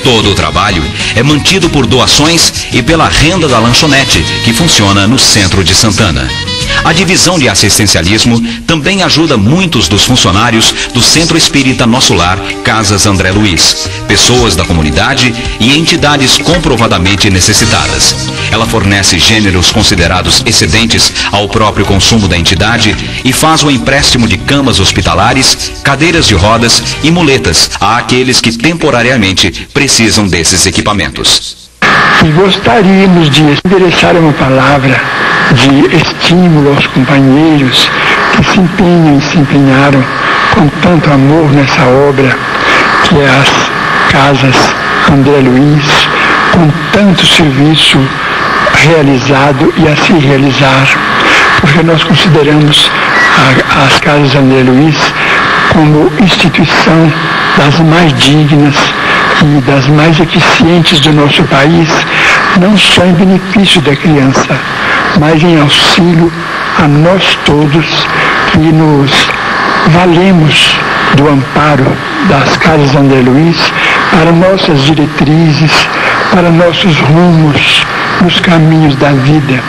C: Todo o trabalho é mantido por doações e pela renda da lanchonete, que funciona no centro de Santana. A divisão de assistencialismo também ajuda muitos dos funcionários do Centro Espírita Nosso Lar, Casas André Luiz, pessoas da comunidade e entidades comprovadamente necessitadas. Ela fornece gêneros considerados excedentes ao próprio consumo da entidade e faz o empréstimo de camas hospitalares, cadeiras de rodas e muletas àqueles que temporariamente precisam desses equipamentos.
F: E gostaríamos de endereçar uma palavra de estímulo aos companheiros que se empenham e se empenharam com tanto amor nessa obra, que é as Casas André Luiz, com tanto serviço realizado e a se realizar, porque nós consideramos as Casas André Luiz como instituição das mais dignas e das mais eficientes do nosso país, não só em benefício da criança, mas em auxílio a nós todos que nos valemos do amparo das Casas André Luiz para nossas diretrizes, para nossos rumos nos caminhos da vida.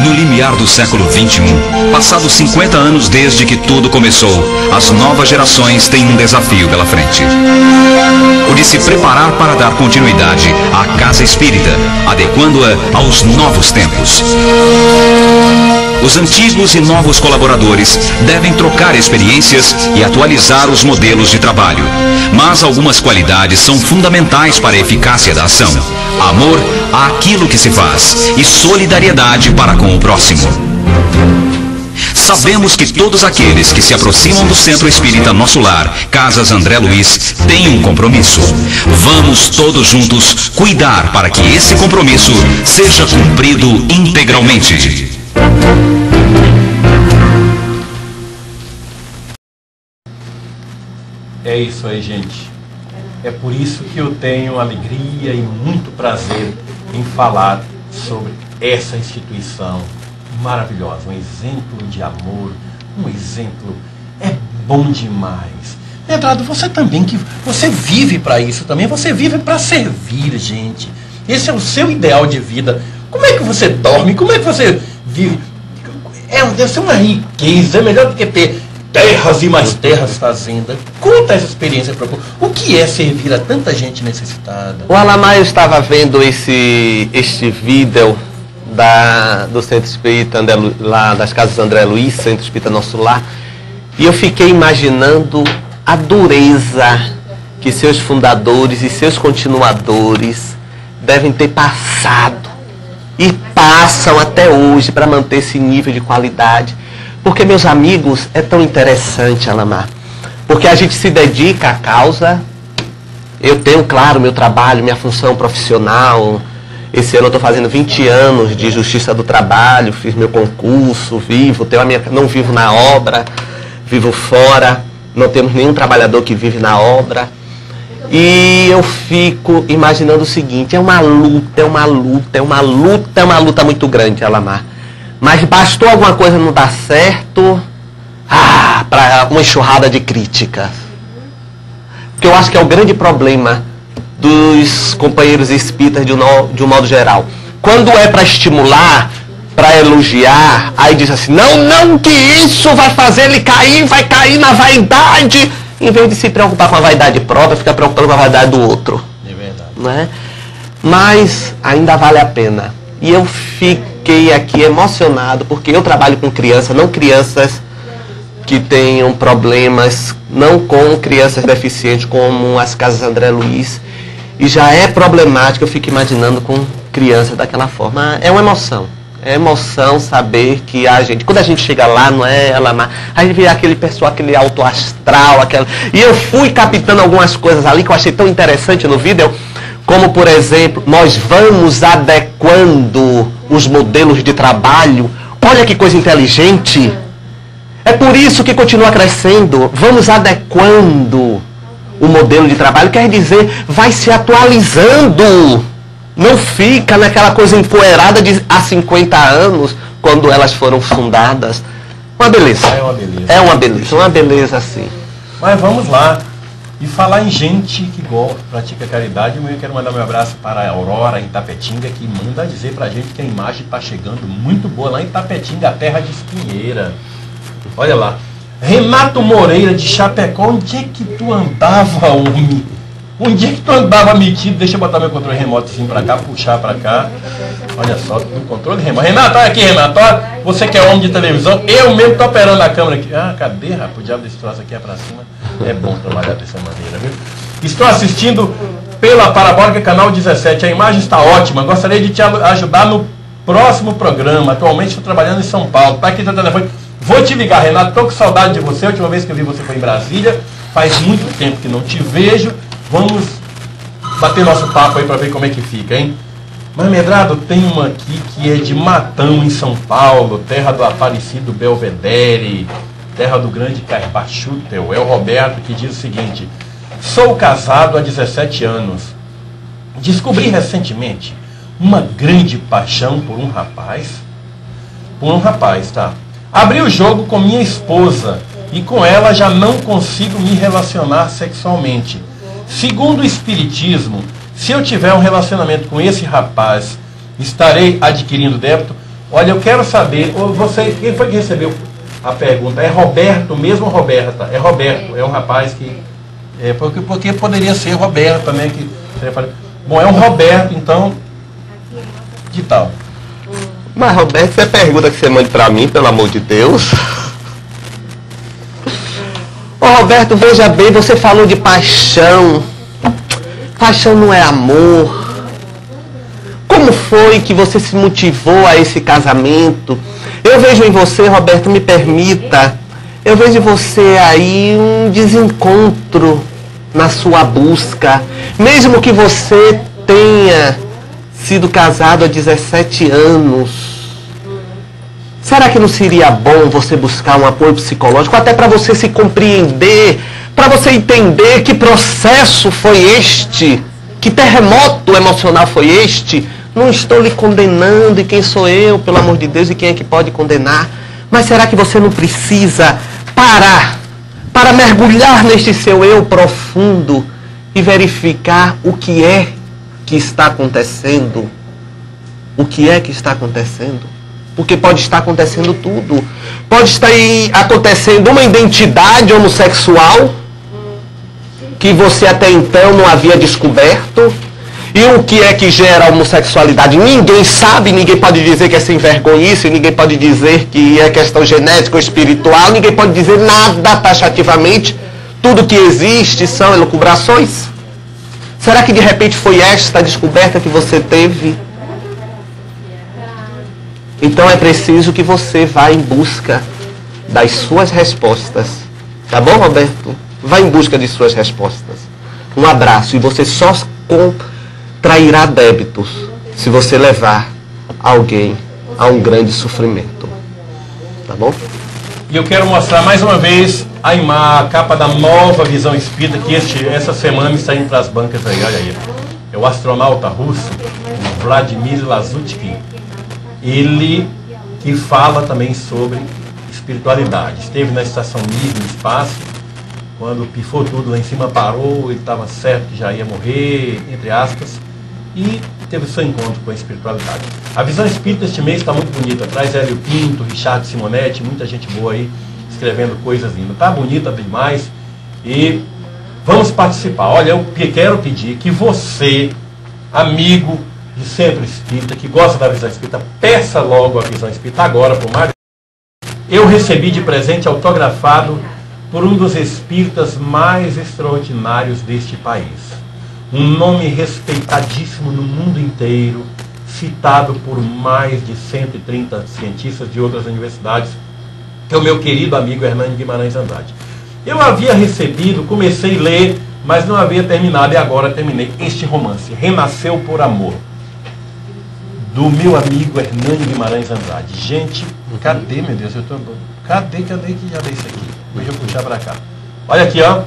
C: No limiar do século XXI, passados 50 anos desde que tudo começou, as novas gerações têm um desafio pela frente. O de se preparar para dar continuidade à casa espírita, adequando-a aos novos tempos. Os antigos e novos colaboradores devem trocar experiências e atualizar os modelos de trabalho. Mas algumas qualidades são fundamentais para a eficácia da ação: amor àquilo que se faz e solidariedade para com o próximo. Sabemos que todos aqueles que se aproximam do Centro Espírita Nosso Lar, Casas André Luiz, têm um compromisso. Vamos todos juntos cuidar para que esse compromisso seja cumprido integralmente.
A: É isso aí, gente. É por isso que eu tenho alegria e muito prazer em falar sobre essa instituição maravilhosa, um exemplo de amor, um exemplo, é bom demais. Medrado, você também, que você vive para isso também, você vive para servir, gente. Esse é o seu ideal de vida. Como é que você dorme? Como é que você vive? Deve ser uma riqueza, é melhor do que ter terras e mais terras fazenda. Conta essa experiência para o O que é servir a tanta gente necessitada?
B: O Alamar, eu estava vendo este vídeo do Centro Espírita lá das Casas André Luiz, Centro Espírita Nosso Lar, e eu fiquei imaginando a dureza que seus fundadores e seus continuadores devem ter passado e passam até hoje para manter esse nível de qualidade. Porque, meus amigos, é tão interessante, Alamar, porque a gente se dedica à causa. Eu tenho, claro, meu trabalho, minha função profissional. Esse ano eu estou fazendo 20 anos de Justiça do Trabalho, fiz meu concurso, não vivo na obra, vivo fora, não temos nenhum trabalhador que vive na obra. E eu fico imaginando o seguinte: é uma luta muito grande, Alamar. Mas bastou alguma coisa não dar certo para uma enxurrada de críticas. Porque eu acho que é o grande problema dos companheiros espíritas de um modo geral. Quando é para estimular, para elogiar, aí diz assim: não, que isso vai fazer ele vai cair na vaidade. Em vez de se preocupar com a vaidade própria, fica preocupado com a vaidade do outro.
A: É verdade.
B: Não é? Mas ainda vale a pena. E eu fiquei aqui emocionado, porque eu trabalho com crianças, não crianças que tenham problemas, não com crianças deficientes como as Casas André Luiz. E já é problemático, eu fico imaginando com crianças daquela forma. É uma emoção. É emoção saber que quando a gente chega lá, não é, Alamar, a gente vê aquele pessoal, aquele alto astral, E eu fui captando algumas coisas ali que eu achei tão interessante no vídeo, como, por exemplo, nós vamos adequando os modelos de trabalho. Olha que coisa inteligente. É por isso que continua crescendo. Vamos adequando o modelo de trabalho, quer dizer, vai se atualizando. Não fica naquela coisa empoeirada de há 50 anos, quando elas foram fundadas. Uma beleza. É uma beleza assim.
A: Mas vamos lá. E falar em gente que pratica caridade, eu quero mandar meu abraço para a Aurora, em Itapetinga, que manda dizer pra gente que a imagem está chegando muito boa lá em Itapetinga, a terra de Espinheira. Olha lá. Renato Moreira, de Chapecó, onde é que tu andava, homem? Onde é que tu andava metido? Deixa eu botar meu controle remoto assim pra cá, puxar pra cá. Olha só, o controle remoto. Renato, olha aqui, Renato. Olha, você que é homem de televisão, eu mesmo tô operando a câmera aqui. Cadê, rapaz? O diabo desse troço aqui é pra cima. É bom trabalhar dessa maneira, viu? Estou assistindo pela Parabólica Canal 17. A imagem está ótima. Gostaria de te ajudar no próximo programa. Atualmente estou trabalhando em São Paulo. Tá aqui teu telefone. Vou te ligar, Renato. Estou com saudade de você. A última vez que eu vi você foi em Brasília. Faz muito tempo que não te vejo. Vamos bater nosso papo aí para ver como é que fica, hein? Mas, Medrado, tem uma aqui que é de Matão, em São Paulo, terra do Aparecido Belvedere, terra do grande Carpachutel. É o Roberto que diz o seguinte: sou casado há 17 anos. Descobri recentemente uma grande paixão por um rapaz. Tá? Abri o jogo com minha esposa e com ela já não consigo me relacionar sexualmente. Segundo o Espiritismo, se eu tiver um relacionamento com esse rapaz, estarei adquirindo débito. Olha, eu quero saber, quem foi que recebeu a pergunta? É Roberto mesmo ou Roberta? É Roberto, é um rapaz que... porque poderia ser Roberta, né? Bom, é um Roberto, então... Que tal?
B: Mas, Roberto, você pergunta que você mande pra mim, pelo amor de Deus. Ô, Roberto, veja bem, você falou de paixão. Paixão não é amor. Como foi que você se motivou a esse casamento? Eu vejo em você, Roberto, me permita, eu vejo em você aí um desencontro na sua busca. Mesmo que você tenha sido casado há 17 anos, será que não seria bom você buscar um apoio psicológico, até para você se compreender, para você entender que processo foi este, que terremoto emocional foi este? Não estou lhe condenando, e quem sou eu, pelo amor de Deus, e quem é que pode condenar? Mas será que você não precisa parar para mergulhar neste seu eu profundo e verificar o que é que está acontecendo? O que é que está acontecendo? Porque pode estar acontecendo tudo. Pode estar acontecendo uma identidade homossexual que você até então não havia descoberto. E o que é que gera a homossexualidade? Ninguém sabe, ninguém pode dizer que é sem vergonhice, ninguém pode dizer que é questão genética ou espiritual, ninguém pode dizer nada taxativamente. Tudo que existe são elucubrações. Será que de repente foi esta descoberta que você teve? Então é preciso que você vá em busca das suas respostas. Tá bom, Roberto? Vá em busca de suas respostas. Um abraço. E você só contrairá débitos se você levar alguém a um grande sofrimento. Tá bom?
A: E eu quero mostrar mais uma vez a capa da nova Visão Espírita, que essa semana está indo para as bancas aí, olha aí. É o astronauta russo, Vladimir Lazutsky. Ele que fala também sobre espiritualidade. Esteve na estação Mir, no espaço, quando pifou tudo lá em cima, parou, ele estava certo que já ia morrer, entre aspas, e teve o seu encontro com a espiritualidade. A Visão Espírita este mês está muito bonita. Traz Hélio Pinto, Richard Simonetti, muita gente boa aí, escrevendo coisas lindas. Está bonita demais e vamos participar. Olha, eu quero pedir que você, amigo de Centro Espírita, que gosta da Visão Espírita, peça logo a Visão Espírita agora para o Mário. Eu recebi de presente autografado por um dos espíritas mais extraordinários deste país. Um nome respeitadíssimo no mundo inteiro, citado por mais de 130 cientistas de outras universidades, que é o meu querido amigo Hernani Guimarães Andrade. Eu havia recebido, comecei a ler, mas não havia terminado, e agora terminei este romance, Renasceu por Amor, do meu amigo Hernani Guimarães Andrade. Gente, cadê, meu Deus? Cadê que já dei isso aqui? Deixa eu puxar para cá. Olha aqui, ó.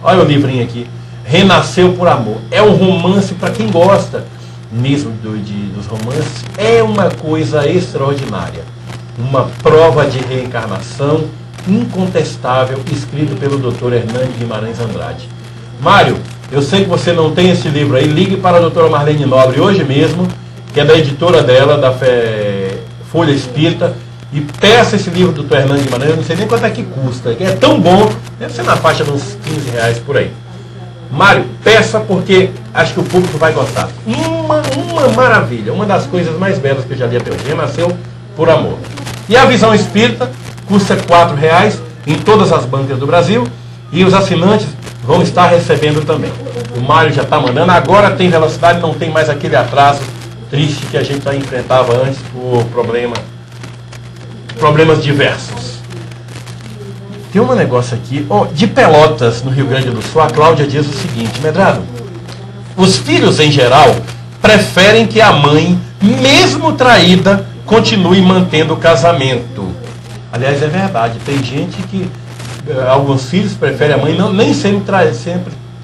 A: Olha o livrinho aqui. Renasceu por Amor. É um romance para quem gosta mesmo dos romances. É uma coisa extraordinária. Uma prova de reencarnação incontestável, escrito pelo Dr. Hernani Guimarães Andrade. Mário, eu sei que você não tem esse livro aí. Ligue para a doutora Marlene Nobre hoje mesmo, que é da editora dela, da Folha Espírita, e peça esse livro do Dr. Hernani Guimarães. Eu não sei nem quanto é que custa, que é tão bom, deve ser na faixa de uns R$15 por aí. Mário, peça, porque acho que o público vai gostar. Uma maravilha, uma das coisas mais belas que eu já li até hoje. Renasceu por Amor. E a Visão Espírita custa R$4 em todas as bancas do Brasil, e os assinantes vão estar recebendo também. O Mário já está mandando, agora tem velocidade, não tem mais aquele atraso triste que a gente já enfrentava antes por problemas diversos. Tem um negócio aqui, de Pelotas, no Rio Grande do Sul, a Cláudia diz o seguinte: Medrado, os filhos em geral preferem que a mãe, mesmo traída, continue mantendo o casamento. Aliás, é verdade, tem gente que, alguns filhos preferem a mãe, nem sempre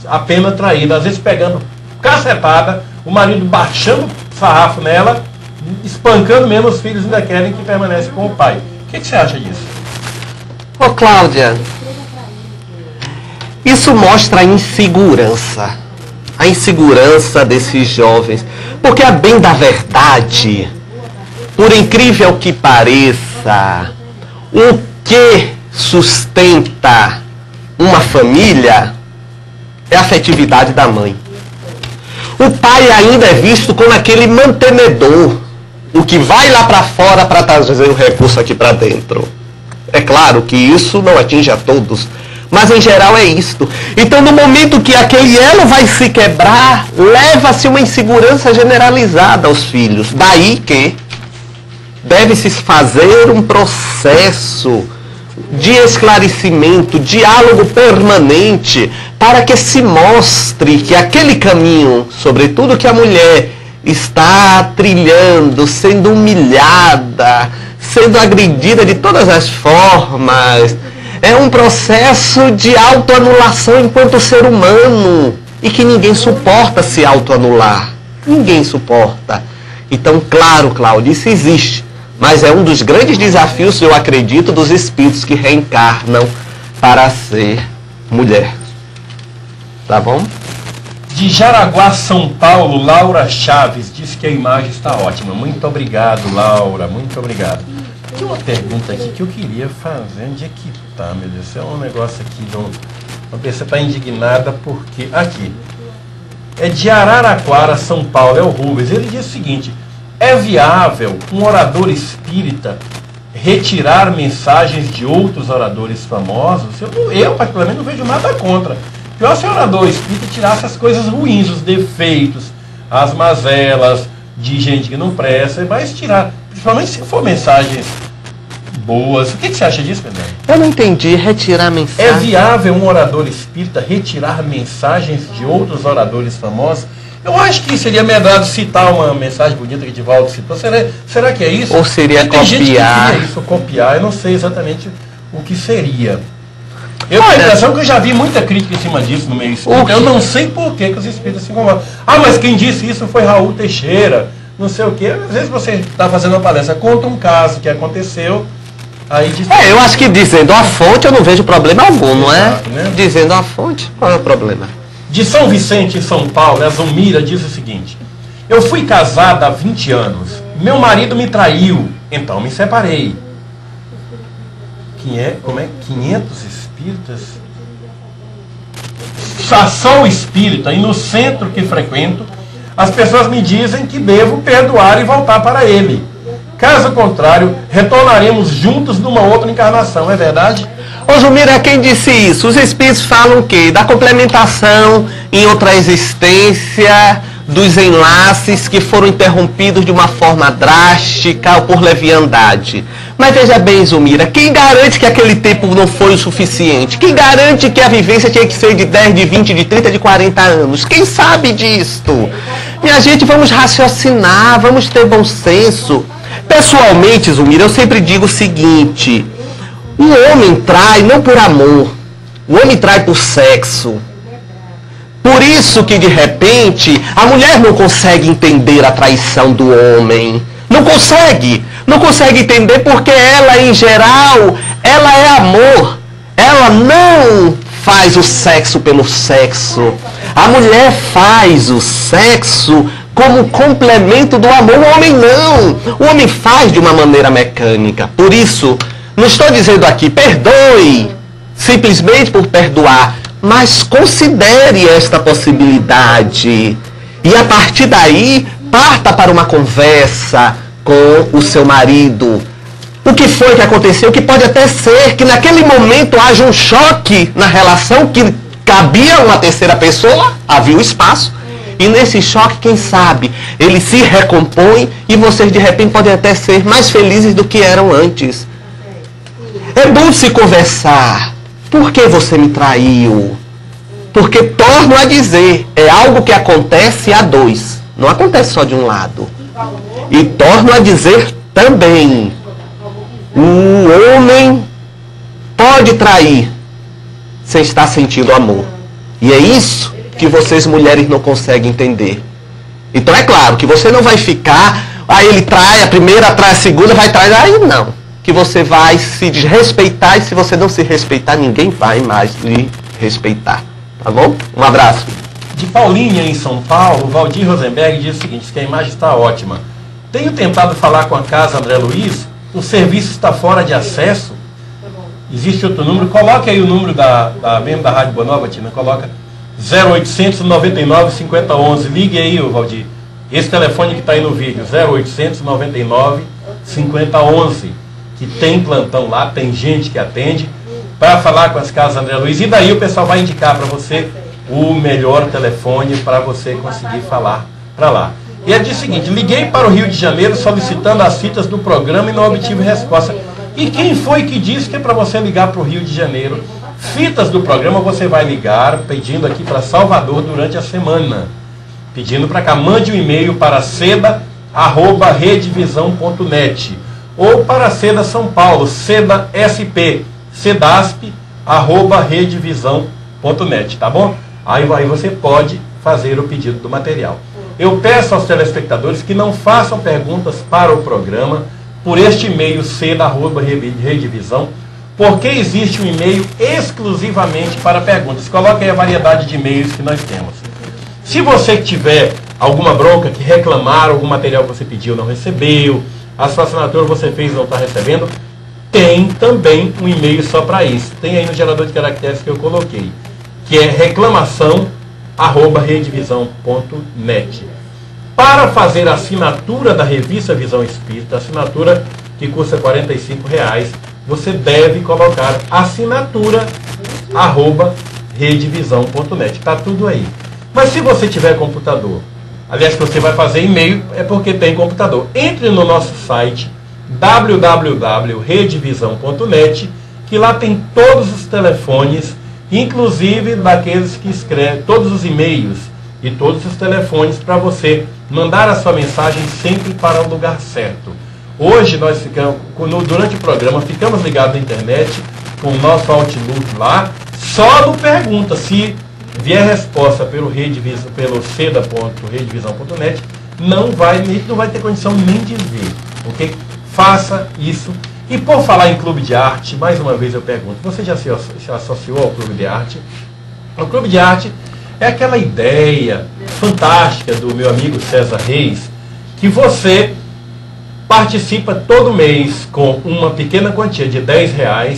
A: apenas traída, às vezes pegando cacetada, o marido baixando sarrafo nela, espancando mesmo, os filhos ainda querem que permanece com o pai. O que você acha disso?
B: Ô, Cláudia, isso mostra a insegurança. A insegurança desses jovens. Porque, a bem da verdade, por incrível que pareça, o que sustenta uma família é a afetividade da mãe. O pai ainda é visto como aquele mantenedor, o que vai lá para fora para trazer o recurso aqui para dentro. É claro que isso não atinge a todos, mas em geral é isto. Então, no momento que aquele elo vai se quebrar, leva-se uma insegurança generalizada aos filhos. Daí que deve-se fazer um processo de esclarecimento, diálogo permanente, para que se mostre que aquele caminho, sobretudo que a mulher está trilhando, sendo humilhada, sendo agredida de todas as formas, é um processo de autoanulação enquanto ser humano, e que ninguém suporta se autoanular. Ninguém suporta. Então, claro, Cláudia, isso existe. Mas é um dos grandes desafios, eu acredito, dos espíritos que reencarnam para ser mulher. Tá bom?
A: De Jaraguá, São Paulo, Laura Chaves diz que a imagem está ótima. Muito obrigado, Laura. Muito obrigado. Tem uma pergunta aqui que eu queria fazer. Onde é que tá, meu Deus? É um negócio aqui de uma pessoa está indignada porque... Aqui. É de Araraquara, São Paulo. É o Rubens. Ele diz o seguinte: é viável um orador espírita retirar mensagens de outros oradores famosos? Eu particularmente, não vejo nada contra. Pior se o orador espírita tirasse as coisas ruins, os defeitos, as mazelas de gente que não presta, mas tirar, principalmente se for mensagens boas. O que você acha disso, Pedro?
B: Eu não entendi. Retirar mensagem.
A: É viável um orador espírita retirar mensagens de outros oradores famosos? Eu acho que seria melhor citar uma mensagem bonita que Divaldo citou. Será que é isso?
B: Ou seria
A: copiar? Tem gente que queria isso, copiar. Eu não sei exatamente o que seria. Eu tenho a impressão que eu já vi muita crítica em cima disso no meio espírita. Eu não sei por que os espíritas se incomodam. Ah, mas quem disse isso foi Raul Teixeira, não sei o quê. Às vezes você está fazendo uma palestra, conta um caso que aconteceu, aí diz...
B: eu acho que dizendo a fonte eu não vejo problema algum, não é?
A: Exato, né?
B: Dizendo a fonte, qual é o problema?
A: De São Vicente, em São Paulo, a Zumira diz o seguinte: eu fui casada há 20 anos, meu marido me traiu, então me separei. Como é? 500 espíritas? Sou espírita e no centro que frequento, as pessoas me dizem que devo perdoar e voltar para ele. Caso contrário, retornaremos juntos numa outra encarnação, é verdade?
B: Ô Zumira, quem disse isso? Os espíritos falam o quê? Da complementação em outra existência, dos enlaces que foram interrompidos de uma forma drástica ou por leviandade. Mas veja bem, Zumira, quem garante que aquele tempo não foi o suficiente? Quem garante que a vivência tinha que ser de 10, de 20, de 30, de 40 anos? Quem sabe disto? Minha gente, vamos raciocinar, vamos ter bom senso. Pessoalmente, Zumira, eu sempre digo o seguinte: o homem trai não por amor, o homem trai por sexo. Por isso que, de repente, a mulher não consegue entender a traição do homem. Não consegue. Não consegue entender porque ela, em geral, ela é amor. Ela não faz o sexo pelo sexo. A mulher faz o sexo como complemento do amor. O homem não. O homem faz de uma maneira mecânica. Por isso, não estou dizendo aqui, perdoe, simplesmente por perdoar, mas considere esta possibilidade. E a partir daí, parta para uma conversa com o seu marido. O que foi que aconteceu? Que pode até ser que naquele momento haja um choque na relação, que cabia uma terceira pessoa, havia o espaço. E nesse choque, quem sabe, ele se recompõe e vocês de repente podem até ser mais felizes do que eram antes. É bom se conversar. Por que você me traiu? Porque, torno a dizer, é algo que acontece a dois. Não acontece só de um lado. E torno a dizer também, o homem pode trair sem estar sentindo amor. E é isso que vocês mulheres não conseguem entender. Então é claro que você não vai ficar, aí ele trai, a primeira trai, a segunda vai trair, aí não. Que você vai se desrespeitar, e se você não se respeitar, ninguém vai mais lhe respeitar. Tá bom? Um abraço.
A: De Paulinha, em São Paulo, Valdir Rosenberg diz o seguinte, que a imagem está ótima. Tenho tentado falar com a casa André Luiz, o serviço está fora de acesso. Existe outro número, coloque aí o número mesmo da Rádio Boa Nova, Tina, coloca 0800 99 5011. Ligue aí, Valdir. Esse telefone que está aí no vídeo, 0800 99 5011, que tem plantão lá, tem gente que atende, para falar com as casas André Luiz. E daí o pessoal vai indicar para você o melhor telefone para você conseguir falar para lá. E é o seguinte, liguei para o Rio de Janeiro solicitando as fitas do programa e não obtive resposta. E quem foi que disse que é para você ligar para o Rio de Janeiro? Fitas do programa você vai ligar pedindo aqui para Salvador durante a semana. Pedindo para cá, mande um e-mail para seda@redevisão.net ou para Seda São Paulo, Seda SP, sedasp@redevisão.net, tá bom? Aí você pode fazer o pedido do material. Eu peço aos telespectadores que não façam perguntas para o programa por este e-mail seda@redevisão, porque existe um e-mail exclusivamente para perguntas. Coloque aí a variedade de e-mails que nós temos. Se você tiver alguma bronca, que reclamar, algum material que você pediu não recebeu, a sua assinatura você fez e não está recebendo, tem também um e-mail só para isso. Tem aí no gerador de caracteres que eu coloquei, que é reclamação@redevisão.net. Para fazer a assinatura da revista Visão Espírita, assinatura que custa R$ 45, você deve colocar assinatura@redevisão.net. Está tudo aí. Mas se você tiver computador, aliás, que você vai fazer e-mail, é porque tem computador. Entre no nosso site www.redevisão.net, que lá tem todos os telefones, inclusive daqueles que escrevem, todos os e-mails e todos os telefones para você mandar a sua mensagem sempre para o lugar certo. Hoje nós ficamos, durante o programa, ficamos ligados na internet com o nosso Outlook lá, só no pergunta, se vier resposta pelo seda.redevisão.net, não vai ter condição nem de ver, ok? Faça isso. E por falar em clube de arte, mais uma vez eu pergunto, você já se associou ao clube de arte? O clube de arte é aquela ideia fantástica do meu amigo César Reis, que você participa todo mês com uma pequena quantia de R$10,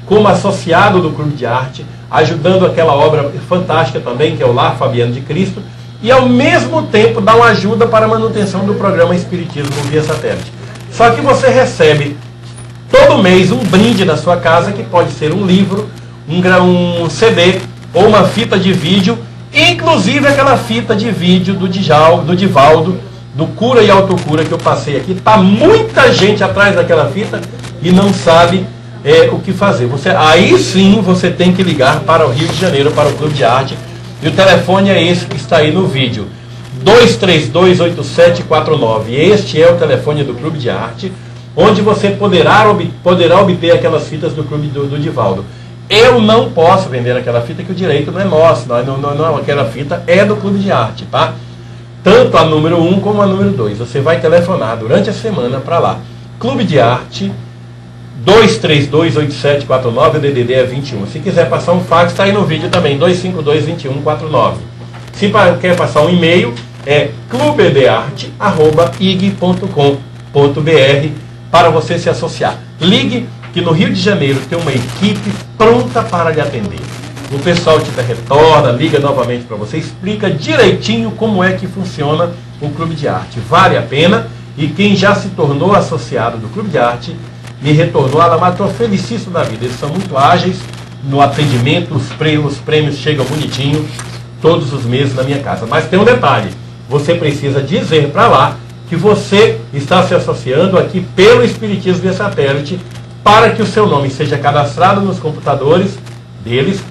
A: como associado do clube de arte, ajudando aquela obra fantástica também, que é o Lar Fabiano de Cristo, e ao mesmo tempo dá uma ajuda para a manutenção do programa Espiritismo via satélite. Só que você recebe todo mês um brinde na sua casa, que pode ser um livro, um CD ou uma fita de vídeo, inclusive aquela fita de vídeo do Divaldo, do Cura e Autocura que eu passei aqui. Está muita gente atrás daquela fita e não sabe o que fazer. Aí sim você tem que ligar para o Rio de Janeiro, para o Clube de Arte, e o telefone é esse que está aí no vídeo, 2328749. Este é o telefone do Clube de Arte, onde você poderá obter aquelas fitas do Clube do Divaldo. Eu não posso vender aquela fita, que o direito não é nosso, não, aquela fita é do Clube de Arte, tá? Tanto a número 1 como a número 2. Você vai telefonar durante a semana para lá. Clube de Arte, 2328749, o DDD é 21. Se quiser passar um fax, está aí no vídeo também, 2522149. Se quer passar um e-mail, é clubedearte@ig.com.br para você se associar. Ligue, que no Rio de Janeiro tem uma equipe pronta para lhe atender. O pessoal te retorna, liga novamente para você, explica direitinho como é que funciona o Clube de Arte. Vale a pena, e quem já se tornou associado do Clube de Arte me retornou, ela estou felicíssimo da vida. Eles são muito ágeis no atendimento, os prêmios chegam bonitinho todos os meses na minha casa. Mas tem um detalhe, você precisa dizer para lá que você está se associando aqui pelo Espiritismo via satélite, para que o seu nome seja cadastrado nos computadores deles,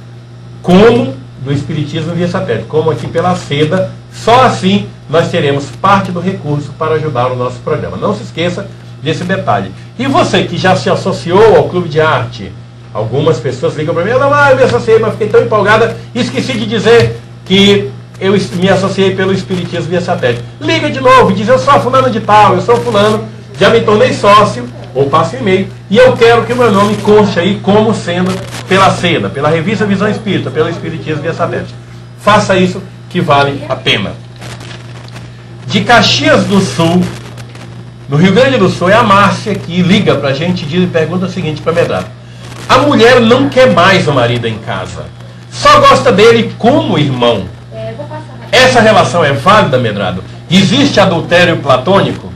A: como do Espiritismo via satélite, como aqui pela Seda. Só assim nós teremos parte do recurso para ajudar o nosso programa. Não se esqueça desse detalhe. E você que já se associou ao Clube de Arte, algumas pessoas ligam para mim, eu me associei, mas fiquei tão empolgada, esqueci de dizer que eu me associei pelo Espiritismo via satélite. Liga de novo e diz, eu sou fulano de tal, eu sou fulano, já me tornei sócio, ou passe um e-mail, e eu quero que o meu nome conste aí como sendo pela Seda, pela revista Visão Espírita, pelo Espiritismo via satélite. Faça isso, que vale a pena. De Caxias do Sul, no Rio Grande do Sul, é a Márcia que liga pra gente e pergunta o seguinte para Medrado. A mulher não quer mais o marido em casa, só gosta dele como irmão. Essa relação é válida, Medrado? Existe adultério platônico?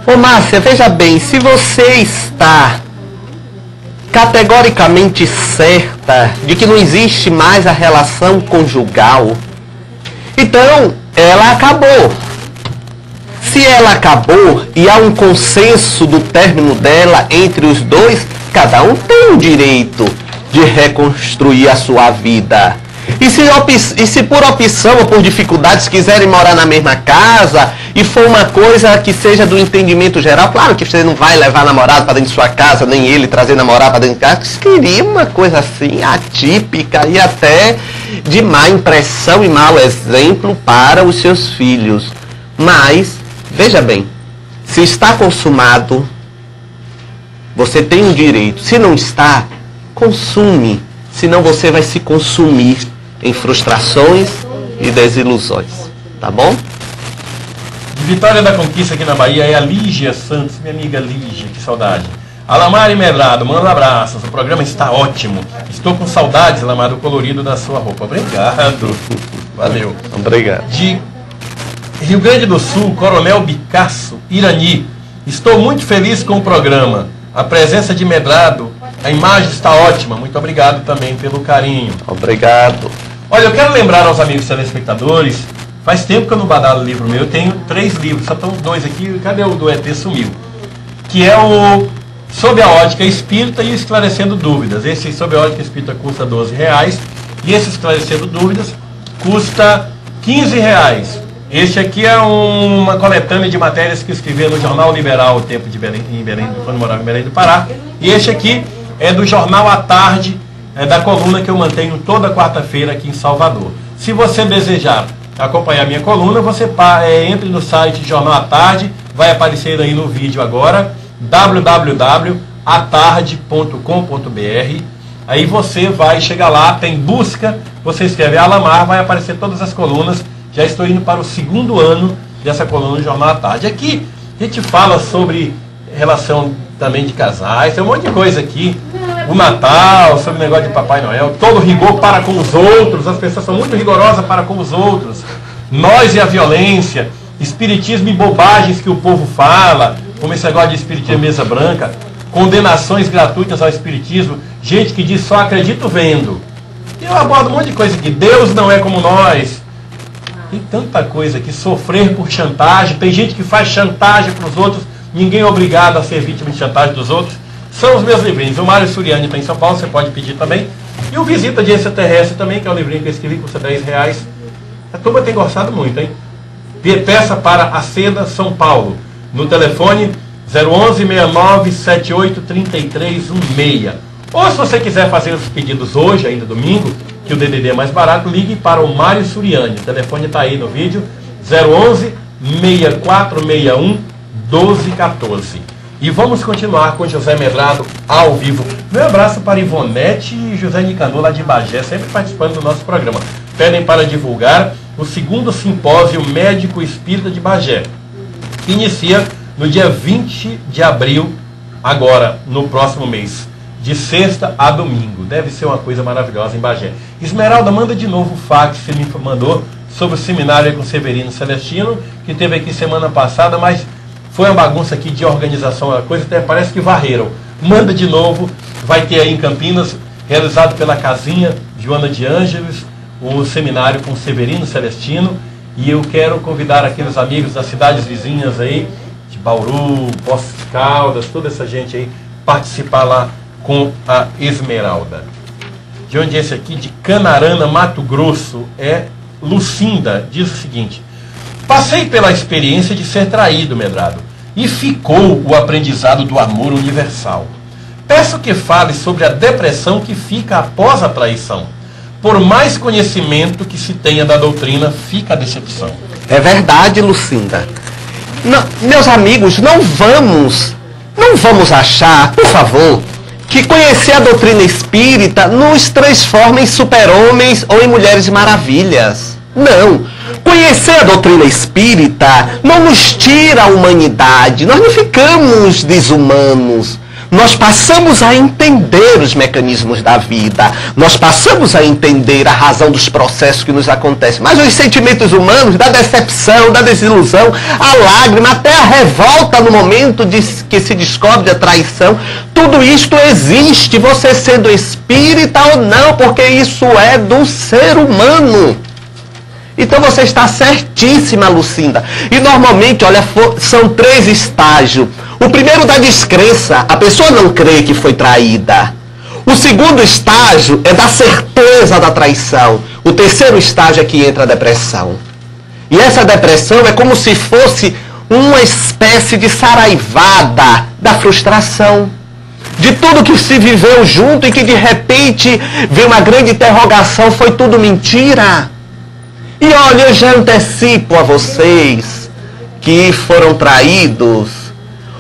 B: Ô Márcia, veja bem, se você está categoricamente certa de que não existe mais a relação conjugal, então ela acabou. Se ela acabou e há um consenso do término dela entre os dois, cada um tem o direito de reconstruir a sua vida. E se por opção ou por dificuldades quiserem morar na mesma casa e for uma coisa que seja do entendimento geral, claro que você não vai levar namorado para dentro de sua casa, nem ele trazer namorado para dentro de casa, seria uma coisa assim atípica e até de má impressão e mau exemplo para os seus filhos. Mas, veja bem, se está consumado, você tem o direito. Se não está, consume, senão você vai se consumir em frustrações e desilusões, tá bom?
A: De Vitória da Conquista aqui na Bahia é a Lígia Santos, minha amiga Lígia, que saudade. Alamar e Medrado, manda abraços, o programa está ótimo. Estou com saudades, Alamar, do colorido da sua roupa. Obrigado. Valeu.
B: Obrigado.
A: De Rio Grande do Sul, Coronel Bicasso, Irani. Estou muito feliz com o programa. A presença de Medrado, a imagem está ótima. Muito obrigado também pelo carinho.
B: Obrigado.
A: Olha, eu quero lembrar aos amigos telespectadores, faz tempo que eu não badalo livro meu, eu tenho 3 livros, só estão 2 aqui, cadê o do ET? Sumiu. Que é o Sob a Ótica Espírita e o Esclarecendo Dúvidas. Esse Sob a Ótica Espírita custa R$12 e esse Esclarecendo Dúvidas custa R$15. Este aqui é uma coletânea de matérias que eu escrevi no Jornal Liberal, o tempo de Belém, em Belém, quando eu morava em Belém do Pará. E este aqui é do Jornal à Tarde, da coluna que eu mantenho toda quarta-feira aqui em Salvador. Se você desejar acompanhar minha coluna, você entre no site Jornal à Tarde, vai aparecer aí no vídeo agora, www.atarde.com.br. Aí você vai chegar lá, tem busca, você escreve Alamar, vai aparecer todas as colunas. Já estou indo para o 2º ano dessa coluna do Jornal à Tarde. Aqui a gente fala sobre relação também de casais, tem um monte de coisa aqui. O Natal, sobre o negócio de Papai Noel, todo rigor para com os outros, as pessoas são muito rigorosas para com os outros. Nós e a violência, espiritismo e bobagens que o povo fala, como esse negócio de espiritismo mesa branca, condenações gratuitas ao espiritismo, gente que diz só acredito vendo. E eu abordo um monte de coisa aqui, Deus não é como nós. Tem tanta coisa aqui, sofrer por chantagem, tem gente que faz chantagem para os outros, ninguém é obrigado a ser vítima de chantagem dos outros. São os meus livrinhos. O Mário Suriani está em São Paulo, você pode pedir também. E o Visita de Extraterrestre também, que é um livrinho que eu escrevi, custa R$10. A turma tem gostado muito, hein? Peça para a Seda, São Paulo, no telefone 011-6978-3316. Ou se você quiser fazer os pedidos hoje, ainda domingo, que o DDD é mais barato, ligue para o Mário Suriani. O telefone está aí no vídeo, 011-6461-1214. E vamos continuar com José Medrado ao vivo. Meu abraço para Ivonete e José Nicanor, lá de Bagé, sempre participando do nosso programa. Pedem para divulgar o 2º Simpósio Médico Espírita de Bagé, que inicia no dia 20 de abril, agora, no próximo mês, de sexta a domingo. Deve ser uma coisa maravilhosa em Bagé. Esmeralda, manda de novo o fax que você me mandou sobre o seminário com Severino Celestino, que teve aqui semana passada, mas foi uma bagunça aqui de organização, a coisa até parece que varreram. Manda de novo, vai ter aí em Campinas, realizado pela Casinha Joana de Ângeles, o seminário com Severino Celestino. E eu quero convidar aqueles amigos das cidades vizinhas aí, de Bauru, Poços de Caldas, toda essa gente aí, participar lá com a Esmeralda. De onde é esse aqui? De Canarana, Mato Grosso, é Lucinda, diz o seguinte: passei pela experiência de ser traído, Medrado, e ficou o aprendizado do amor universal. Peço que fale sobre a depressão que fica após a traição. Por mais conhecimento que se tenha da doutrina, fica a decepção.
B: É verdade, Lucinda. Não, meus amigos, não vamos achar, por favor, que conhecer a doutrina espírita nos transforma em super-homens ou em mulheres maravilhas. Não. Conhecer a doutrina espírita não nos tira a humanidade, nós não ficamos desumanos. Nós passamos a entender os mecanismos da vida, nós passamos a entender a razão dos processos que nos acontecem. Mas os sentimentos humanos, da decepção, da desilusão, a lágrima, até a revolta no momento que se descobre a traição, tudo isto existe, você sendo espírita ou não, porque isso é do ser humano. Então você está certíssima, Lucinda. E normalmente, olha, são 3 estágios. O primeiro da descrença, a pessoa não crê que foi traída. O segundo estágio é da certeza da traição. O terceiro estágio é que entra a depressão. E essa depressão é como se fosse uma espécie de saraivada da frustração. De tudo que se viveu junto e que de repente veio uma grande interrogação, foi tudo mentira. E olha, eu já antecipo a vocês que foram traídos.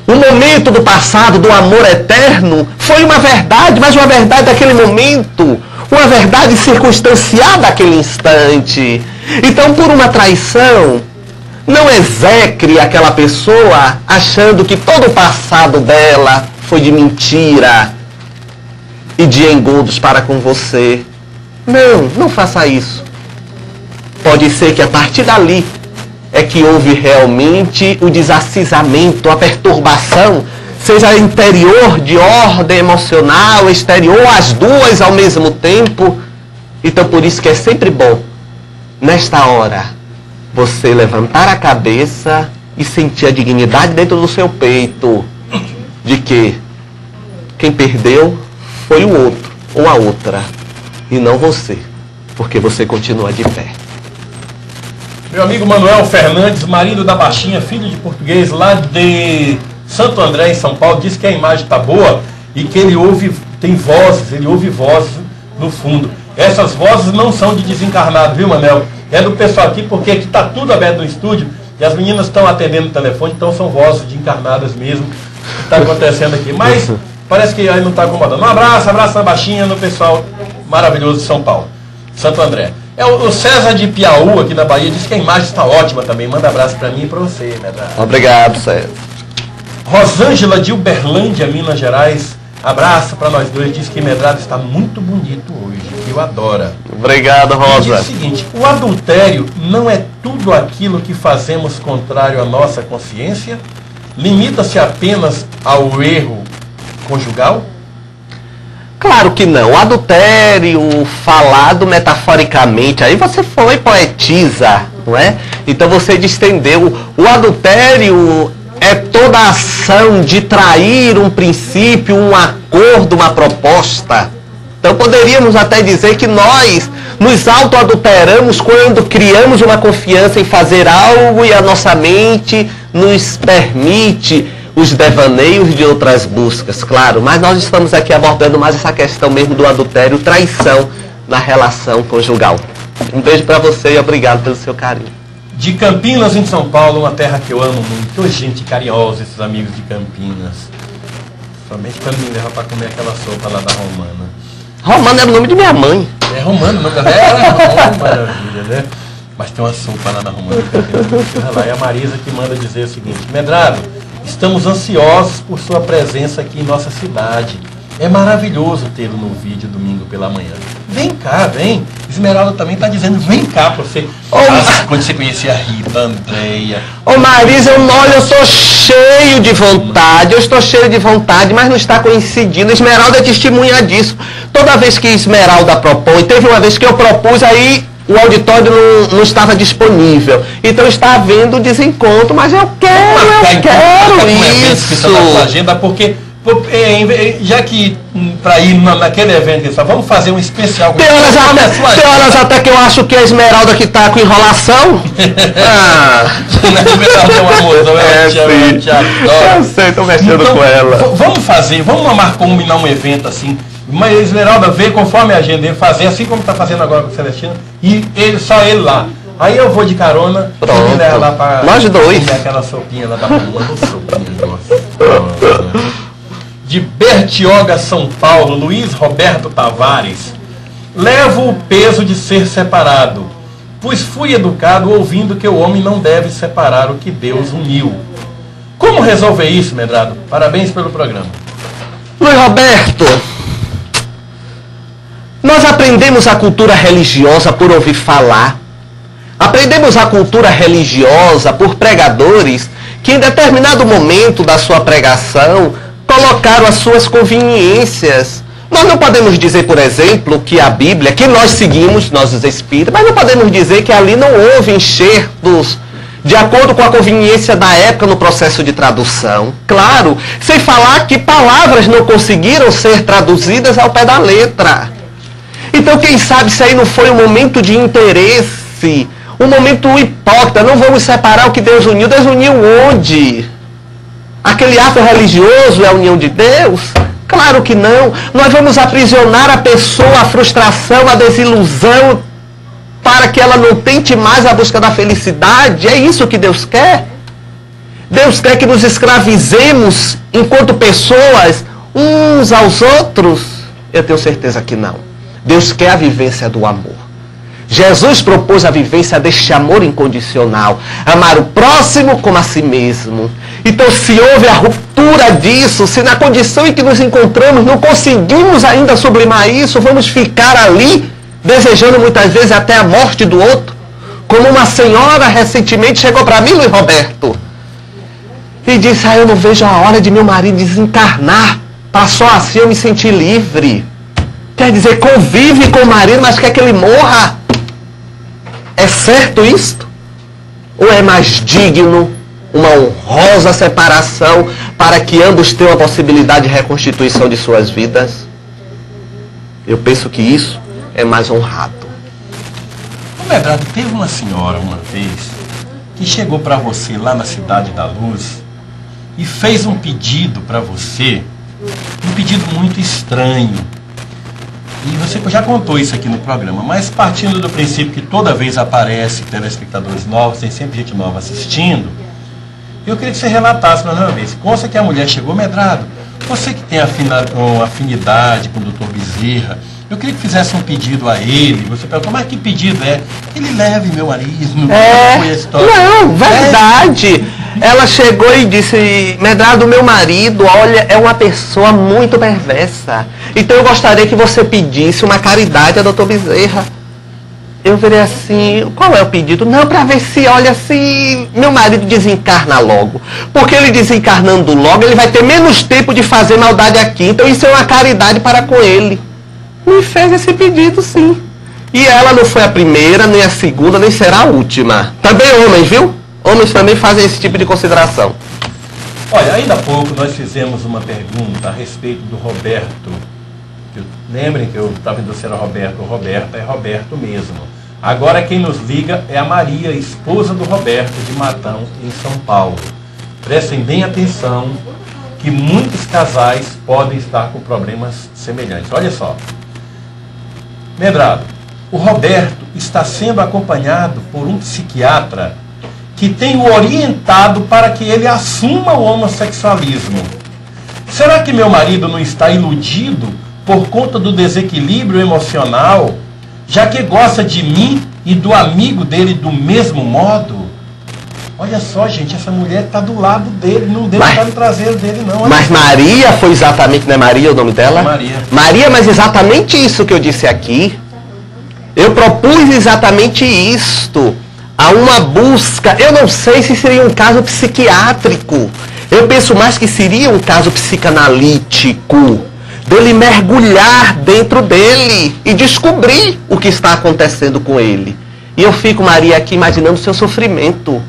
B: O momento do passado, do amor eterno, foi uma verdade, mas uma verdade daquele momento, uma verdade circunstanciada daquele instante. Então, por uma traição, não execre aquela pessoa achando que todo o passado dela foi de mentira e de engodos para com você. Não faça isso. Pode ser que a partir dali é que houve realmente o desacisamento, a perturbação, seja interior, de ordem emocional, exterior, as duas ao mesmo tempo. Então por isso que é sempre bom, nesta hora, você levantar a cabeça e sentir a dignidade dentro do seu peito, de que quem perdeu foi o outro ou a outra, e não você, porque você continua de pé.
A: Meu amigo Manuel Fernandes, marido da Baixinha, filho de português, lá de Santo André, em São Paulo, disse que a imagem está boa e que ele ouve, tem vozes, ele ouve vozes no fundo. Essas vozes não são de desencarnado, viu, Manuel? É do pessoal aqui, porque aqui está tudo aberto no estúdio e as meninas estão atendendo o telefone, então são vozes de encarnadas mesmo que está acontecendo aqui. Mas parece que aí não está incomodando. Um abraço na Baixinha, no pessoal maravilhoso de São Paulo, Santo André. O César de Piauí, aqui na Bahia, disse que a imagem está ótima também. Manda abraço para mim e para você, Medrado.
B: Obrigado, César.
A: Rosângela de Uberlândia, Minas Gerais. Abraço para nós dois. Diz que Medrado está muito bonito hoje, que eu adoro.
B: Obrigado, Rosa.
A: Diz o seguinte: o adultério não é tudo aquilo que fazemos contrário à nossa consciência? Limita-se apenas ao erro conjugal?
B: Claro que não. O adultério, falado metaforicamente, aí você foi poetiza, não é? Então você distendeu. O adultério é toda a ação de trair um princípio, um acordo, uma proposta. Então poderíamos até dizer que nós nos auto-adulteramos quando criamos uma confiança em fazer algo e a nossa mente nos permite os devaneios de outras buscas, claro, mas nós estamos aqui abordando mais essa questão mesmo do adultério, traição na relação conjugal. Um beijo para você e obrigado pelo seu carinho.
A: De Campinas, em São Paulo, uma terra que eu amo muito. Gente carinhosa, esses amigos de Campinas. Somente quando me leva para comer aquela sopa lá da Romana.
B: Romana é o nome de minha mãe.
A: É Romana, o nome da Romana, maravilha, né? Mas tem uma sopa lá na Romana. Lá é a Marisa que manda dizer o seguinte: Medrado, estamos ansiosos por sua presença aqui em nossa cidade. É maravilhoso tê-lo no vídeo domingo pela manhã. Vem cá, vem. Esmeralda também está dizendo, vem cá para você. Quando você conhecer a Rita, a Andréia.
B: Ô Marisa, olha, eu estou cheio de vontade, mas não está coincidindo. Esmeralda é testemunha disso. Toda vez que Esmeralda propõe, teve uma vez que eu propus, aí o auditório não estava disponível. Então está havendo desencontro, mas eu quero isso.
A: Na agenda, porque já que para ir naquele evento, vamos fazer um especial.
B: Tem horas até que eu acho que a Esmeralda que está com enrolação.
A: A Esmeralda é um amor, eu te adoro.
B: Eu sei, estou mexendo
A: então,
B: com ela.
A: Vamos combinar um evento assim. Mas a Esmeralda vê conforme a agenda dele fazer, assim como está fazendo agora com o Celestino, e só ele lá. Aí eu vou de carona,
B: pronto,
A: leva lá para
B: nós dois.
A: Aquela sopinha lá da Romana, sopinha, nossa. De Bertioga, São Paulo, Luiz Roberto Tavares. Levo o peso de ser separado. pois fui educado ouvindo que o homem não deve separar o que Deus uniu. Como resolver isso, Medrado? Parabéns pelo programa.
B: Luiz Roberto, nós aprendemos a cultura religiosa por ouvir falar. Aprendemos a cultura religiosa por pregadores que em determinado momento da sua pregação colocaram as suas conveniências. Nós não podemos dizer, por exemplo, que a Bíblia, que nós seguimos, nós os espíritas, mas não podemos dizer que ali não houve enxertos de acordo com a conveniência da época no processo de tradução. Claro, sem falar que palavras não conseguiram ser traduzidas ao pé da letra. Então, quem sabe se aí não foi um momento de interesse, um momento hipócrita. Não vamos separar o que Deus uniu. Deus uniu onde? Aquele ato religioso é a união de Deus? Claro que não. Nós vamos aprisionar a pessoa, a frustração, a desilusão, para que ela não tente mais a busca da felicidade. É isso que Deus quer? Deus quer que nos escravizemos enquanto pessoas uns aos outros? Eu tenho certeza que não. Deus quer a vivência do amor. Jesus propôs a vivência deste amor incondicional. Amar o próximo como a si mesmo. Então, se houve a ruptura disso, se na condição em que nos encontramos não conseguimos ainda sublimar isso, vamos ficar ali desejando muitas vezes até a morte do outro. Como uma senhora recentemente chegou para mim, Luiz Roberto, e disse: eu não vejo a hora de meu marido desencarnar, para só assim eu me sentir livre. Quer dizer, convive com o marido, mas quer que ele morra. É certo isto? Ou é mais digno uma honrosa separação para que ambos tenham a possibilidade de reconstituição de suas vidas? Eu penso que isso é mais honrado.
A: Medrado, teve uma senhora uma vez que chegou para você lá na Cidade da Luz e fez um pedido para você, um pedido muito estranho. E você já contou isso aqui no programa, mas partindo do princípio que toda vez aparece telespectadores novos, tem sempre gente nova assistindo, eu queria que você relatasse mais uma vez. Consta que a mulher chegou: Medrado, você que tem uma afinidade com o Dr. Bezerra, eu queria que fizesse um pedido a ele. Você perguntou: mas que pedido é? Ele leve meu marido.
B: Não, verdade. Ela chegou e disse: Medrado, meu marido, olha, é uma pessoa muito perversa. Então eu gostaria que você pedisse uma caridade a Dr. Bezerra. Eu virei assim: qual é o pedido? Não, para ver se, olha, se meu marido desencarna logo. Porque ele desencarnando logo, ele vai ter menos tempo de fazer maldade aqui. Então isso é uma caridade para com ele. Me fez esse pedido, sim. E ela não foi a primeira, nem a segunda, nem será a última. Também homens, viu? Homens também fazem esse tipo de consideração.
A: Olha, ainda há pouco nós fizemos uma pergunta a respeito do Roberto. Lembrem que eu estava indo ser Roberto. O Roberto é Roberto mesmo. Agora quem nos liga é a Maria, esposa do Roberto, de Matão, em São Paulo. Prestem bem atenção que muitos casais podem estar com problemas semelhantes. Olha só. Medrado, o Roberto está sendo acompanhado por um psiquiatra que tem o orientado para que ele assuma o homossexualismo. Será que meu marido não está iludido por conta do desequilíbrio emocional, já que gosta de mim e do amigo dele do mesmo modo? Olha só, gente, essa mulher está do lado dele, não deve estar no traseiro dele, não.
B: Mas só. Maria foi exatamente, não é Maria o nome dela?
A: Maria.
B: Maria, mas exatamente isso que eu disse aqui. Eu propus exatamente isto. Há uma busca, eu não sei se seria um caso psiquiátrico. Eu penso mais que seria um caso psicanalítico. Dele mergulhar dentro dele e descobrir o que está acontecendo com ele. E eu fico, Maria, aqui imaginando o seu sofrimento.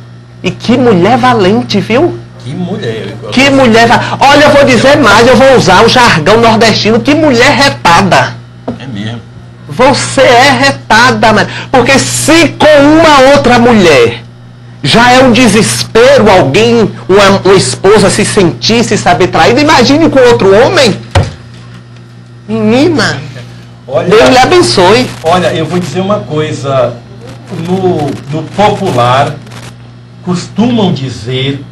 B: E que mulher valente, viu?
A: Que mulher.
B: Que mulher valente. Olha, eu vou dizer mais, eu vou usar o jargão nordestino. Que mulher retada.
A: É mesmo.
B: Você é retada, Maria. Porque se com uma outra mulher já é um desespero alguém, uma esposa se sentir, se saber traída, imagine com outro homem. Menina, olha, Deus lhe abençoe.
A: Olha, eu vou dizer uma coisa. No popular, costumam dizer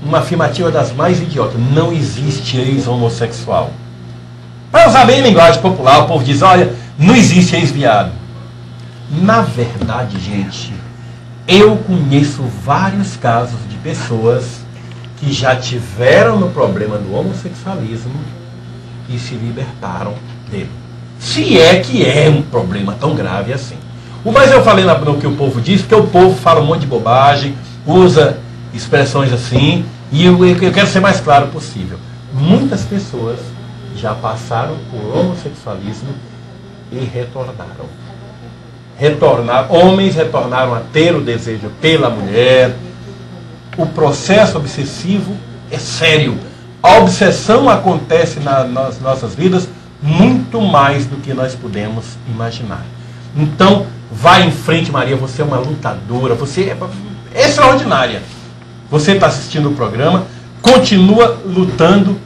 A: uma afirmativa das mais idiotas: não existe ex-homossexual. Para usar bem a linguagem popular, o povo diz: olha, não existe ex-viado. Na verdade, gente, eu conheço vários casos de pessoas que já tiveram no problema do homossexualismo e se libertaram dele. Se é que é um problema tão grave assim. Mas eu falei no que o povo diz, porque o povo fala um monte de bobagem, usa expressões assim, e eu quero ser mais claro possível. Muitas pessoas já passaram por homossexualismo e retornaram. Homens retornaram a ter o desejo pela mulher. O processo obsessivo é sério. A obsessão acontece nas nossas vidas muito mais do que nós podemos imaginar. Então, vai em frente, Maria, você é uma lutadora, você é extraordinária. Você está assistindo o programa, continua lutando.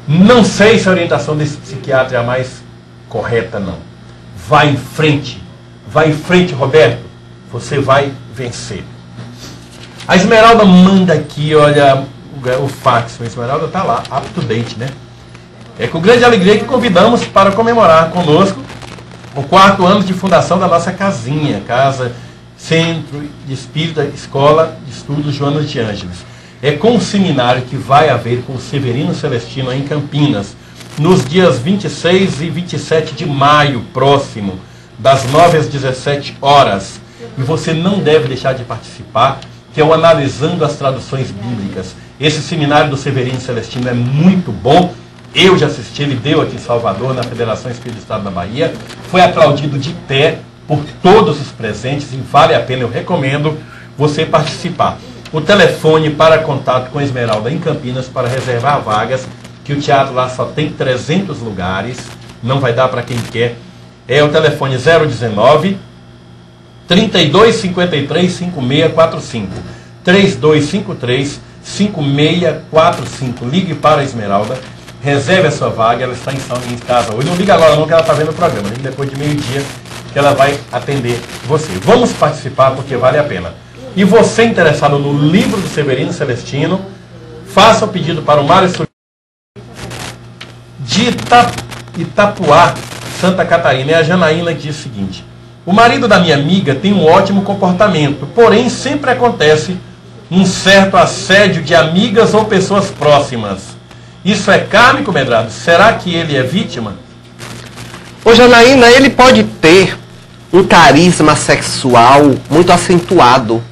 A: Não sei se a orientação desse psiquiatra é a mais correta, não. Vai em frente, Roberto, você vai vencer. A Esmeralda manda aqui, olha, o fax. A Esmeralda está lá, up to date, né? É com grande alegria que convidamos para comemorar conosco o 4º ano de fundação da nossa casinha, Casa Centro de Espírita, Escola de Estudos Joana de Ângeles. É com o seminário que vai haver com o Severino Celestino em Campinas, nos dias 26 e 27 de maio próximo, das 9 às 17 horas. E você não deve deixar de participar, que é o Analisando as Traduções Bíblicas. Esse seminário do Severino Celestino é muito bom. Eu já assisti, ele deu aqui em Salvador, na Federação Espírita do Estado da Bahia. Foi aplaudido de pé por todos os presentes e vale a pena, eu recomendo você participar. O telefone para contato com a Esmeralda em Campinas para reservar vagas, que o teatro lá só tem 300 lugares, não vai dar para quem quer. É o telefone 019 3253 5645. 3253 5645. Ligue para a Esmeralda, reserve a sua vaga, ela está em casa hoje. Não liga agora não, que ela está vendo o programa. Ligue depois de meio-dia que ela vai atender você. Vamos participar porque vale a pena. E você interessado no livro do Severino Celestino, faça o pedido para o Mário de Itapuá, Santa Catarina. É a Janaína que diz o seguinte: o marido da minha amiga tem um ótimo comportamento, porém sempre acontece um certo assédio de amigas ou pessoas próximas. Isso é kármico, Medrado? Será que ele é vítima?
B: Ô Janaína, ele pode ter um carisma sexual muito acentuado.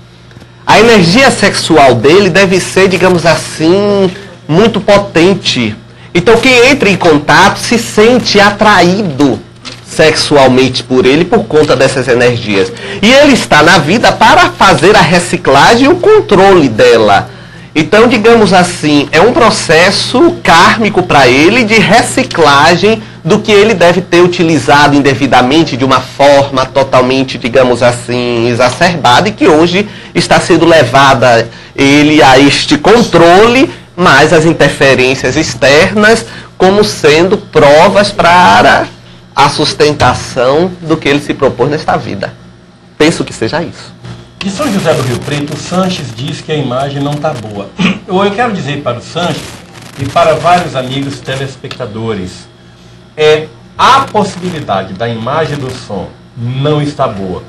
B: A energia sexual dele deve ser, digamos assim, muito potente. Então quem entra em contato se sente atraído sexualmente por ele por conta dessas energias. E ele está na vida para fazer a reciclagem e o controle dela. Então, digamos assim, é um processo kármico para ele de reciclagem do que ele deve ter utilizado indevidamente de uma forma totalmente, digamos assim, exacerbada e que hoje está sendo levada ele a este controle, mais as interferências externas como sendo provas para a sustentação do que ele se propôs nesta vida. Penso que seja isso.
A: De São José do Rio Preto, o Sanches diz que a imagem não está boa. Eu quero dizer para o Sanches e para vários amigos telespectadores, a possibilidade da imagem do som não estar boa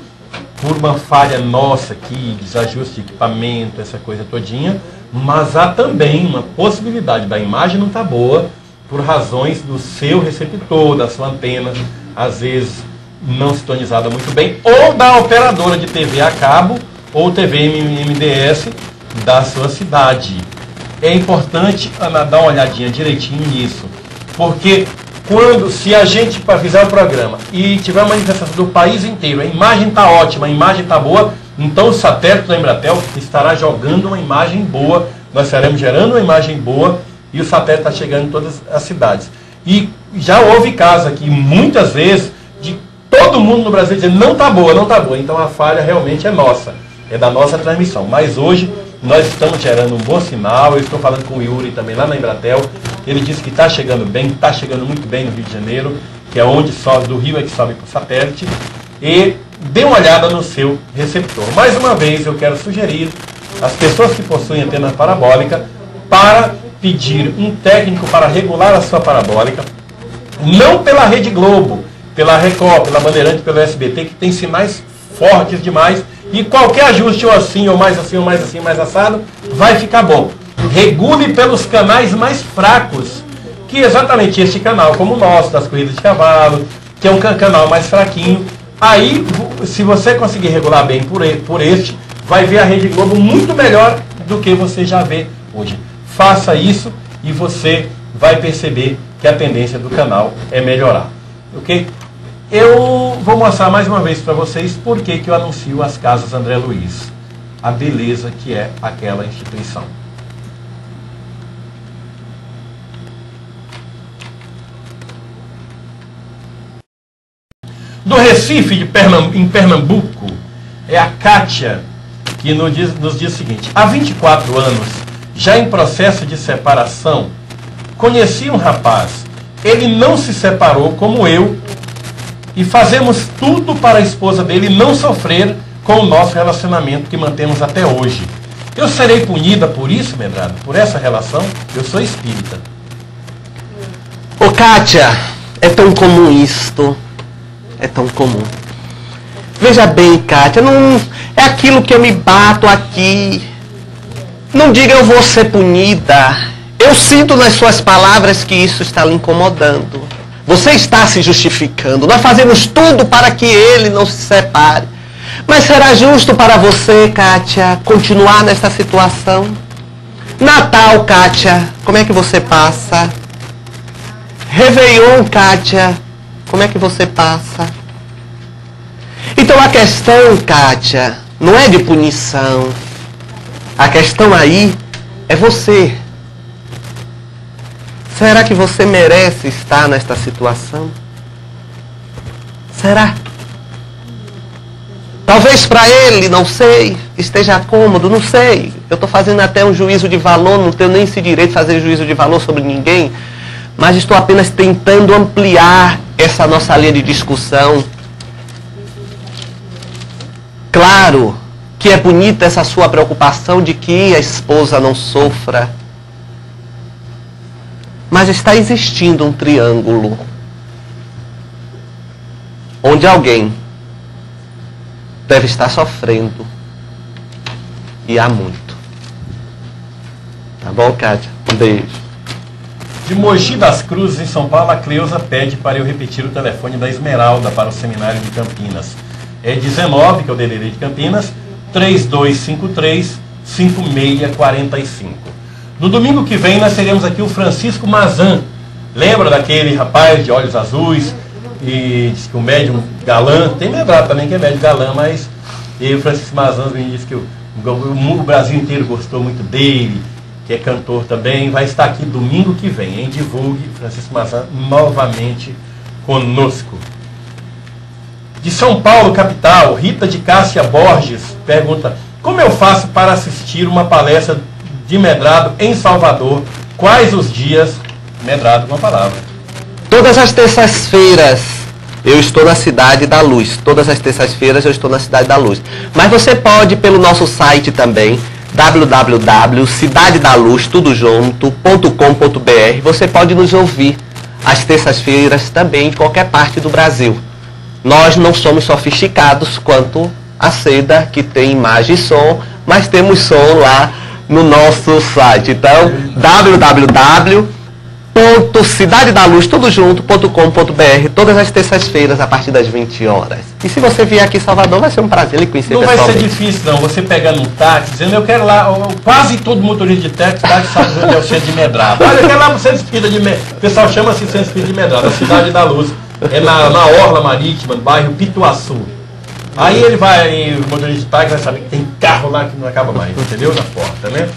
A: por uma falha nossa aqui, desajuste de equipamento, essa coisa todinha, mas há também uma possibilidade da imagem não estar boa por razões do seu receptor, da sua antena, às vezes não sintonizada muito bem, ou da operadora de TV a cabo ou TV MDS da sua cidade. É importante dar uma olhadinha direitinho nisso, porque se a gente fizer o programa e tiver uma manifestação do país inteiro, a imagem está ótima, a imagem está boa, então o satélite da Embratel estará jogando uma imagem boa, nós estaremos gerando uma imagem boa e o satélite está chegando em todas as cidades. E já houve casos aqui, muitas vezes, de todo mundo no Brasil dizendo não está boa, não está boa. Então a falha realmente é nossa, é da nossa transmissão. Mas hoje nós estamos gerando um bom sinal. Eu estou falando com o Yuri também lá na Embratel. Ele disse que está chegando bem, está chegando muito bem no Rio de Janeiro, que é onde sobe, do Rio é que sobe para o satélite. E dê uma olhada no seu receptor. Mais uma vez eu quero sugerir às pessoas que possuem antena parabólica para pedir um técnico para regular a sua parabólica, não pela Rede Globo, pela Record, pela Bandeirante, pelo SBT, que tem sinais fortes demais, e qualquer ajuste ou assim, ou mais assim, ou mais assim, mais assado, vai ficar bom. Regule pelos canais mais fracos, que exatamente este canal, como o nosso, das corridas de cavalo, que é um canal mais fraquinho. Aí, se você conseguir regular bem por este, vai ver a Rede Globo muito melhor do que você já vê hoje. Faça isso e você vai perceber que a tendência do canal é melhorar. Ok? Eu vou mostrar mais uma vez para vocês por que eu anuncio as Casas André Luiz. A beleza que é aquela instituição. Do Recife, em Pernambuco, é a Kátia, que nos diz o seguinte: há 24 anos, já em processo de separação, conheci um rapaz. Ele não se separou como eu, e fazemos tudo para a esposa dele não sofrer com o nosso relacionamento que mantemos até hoje. Eu serei punida por isso, Medrado? Por essa relação? Eu sou espírita.
B: Ô Kátia, é tão comum isto. É tão comum. Veja bem, Kátia, não é aquilo que eu me bato aqui. Não diga eu vou ser punida. Eu sinto nas suas palavras que isso está lhe incomodando. Você está se justificando. Nós fazemos tudo para que ele não se separe. Mas será justo para você, Kátia, continuar nessa situação? Natal, Kátia, como é que você passa? Réveillon, Kátia, como é que você passa? Então a questão, Kátia, não é de punição. A questão aí é você. Será que você merece estar nesta situação? Será? Talvez para ele, não sei, esteja cômodo, não sei. Eu estou fazendo até um juízo de valor, não tenho nem esse direito de fazer juízo de valor sobre ninguém, mas estou apenas tentando ampliar essa nossa linha de discussão. Claro que é bonita essa sua preocupação de que a esposa não sofra, mas está existindo um triângulo onde alguém deve estar sofrendo, e há muito. Tá bom, Kátia? Um beijo.
A: De Mogi das Cruzes, em São Paulo, a Cleusa pede para eu repetir o telefone da Esmeralda para o seminário de Campinas. É 19, que é o DDD de Campinas, 3253-5645. No domingo que vem nós teremos aqui o Francisco Mazan. Lembra daquele rapaz de olhos azuis? E diz que o médium galã, tem Medrado também que é médium galã, mas o Francisco Mazan me disse que o Brasil inteiro gostou muito dele, que é cantor também, vai estar aqui domingo que vem, hein? Divulgue Francisco Mazan novamente conosco. De São Paulo, capital, Rita de Cássia Borges pergunta: como eu faço para assistir uma palestra de Medrado em Salvador? Quais os dias? Medrado, uma palavra.
B: Todas as terças-feiras eu estou na Cidade da Luz. Todas as terças-feiras eu estou na Cidade da Luz. Mas você pode, pelo nosso site também, www.cidadedaluz.com.br. Você pode nos ouvir às terças-feiras também, de qualquer parte do Brasil. Nós não somos sofisticados quanto a Seda, que tem imagem e som, mas temos som lá no nosso site. Então, www.cidadedaluz.com.br, todas as terças-feiras a partir das 20 horas. E se você vier aqui em Salvador, vai ser um prazer lhe conhecer pessoalmente.
A: Não vai ser difícil não, você pegando um táxi, dizendo eu quero lá, quase todo motorista de táxi sabe onde é o centro de Medrado. Olha, eu quero lá para o centro espírita de Medrado. O pessoal chama assim centro espírita de Medrado, a Cidade da Luz. É na Orla Marítima, no bairro Pituaçu. Aí ele vai, o motorista de táxi vai saber que tem carro lá que não acaba mais, entendeu? Na porta, né?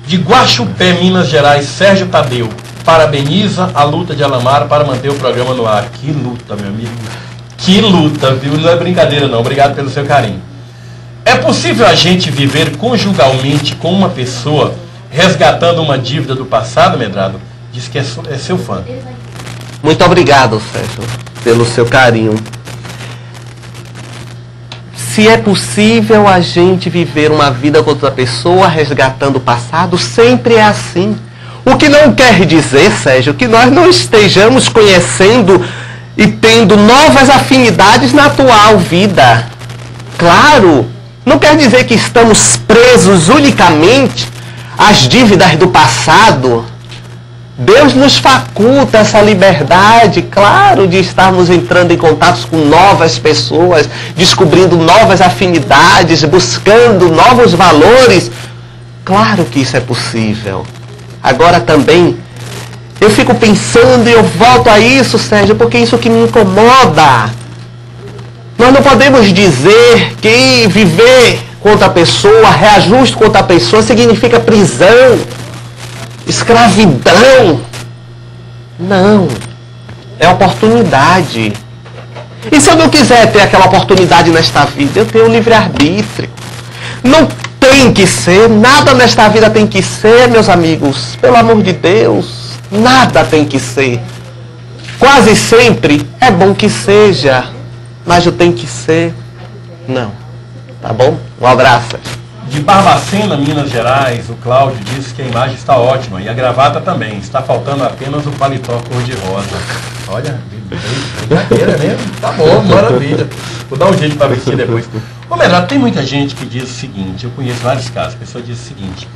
A: De Guaxupé, Minas Gerais, Sérgio Tadeu parabeniza a luta de Alamara para manter o programa no ar. Que luta, meu amigo. Que luta, viu? Não é brincadeira não. Obrigado pelo seu carinho. É possível a gente viver conjugalmente com uma pessoa resgatando uma dívida do passado, Medrado? Diz que é seu fã.
B: Muito obrigado, Sérgio, pelo seu carinho. Se é possível a gente viver uma vida com outra pessoa resgatando o passado, sempre é assim. O que não quer dizer, Sérgio, que nós não estejamos conhecendo e tendo novas afinidades na atual vida. Claro, não quer dizer que estamos presos unicamente às dívidas do passado. Deus nos faculta essa liberdade, claro, de estarmos entrando em contatos com novas pessoas, descobrindo novas afinidades, buscando novos valores. Claro que isso é possível. Agora também, eu fico pensando e eu volto a isso, Sérgio, porque é isso que me incomoda. Nós não podemos dizer que viver com outra pessoa, reajuste com outra pessoa, significa prisão, escravidão. Não. É oportunidade. E se eu não quiser ter aquela oportunidade nesta vida, eu tenho livre-arbítrio. Não tem que ser, nada nesta vida tem que ser, meus amigos. Pelo amor de Deus, nada tem que ser. Quase sempre é bom que seja, mas o tem que ser, não. Tá bom? Um abraço.
A: De Barbacena, Minas Gerais, o Cláudio disse que a imagem está ótima e a gravata também. Está faltando apenas o paletó cor-de-rosa. Olha, brincadeira mesmo. Tá bom, maravilha. Vou dar um jeito para vestir depois. Ô, Medrado, tem muita gente que diz o seguinte, eu conheço vários casos, a pessoa diz o seguinte,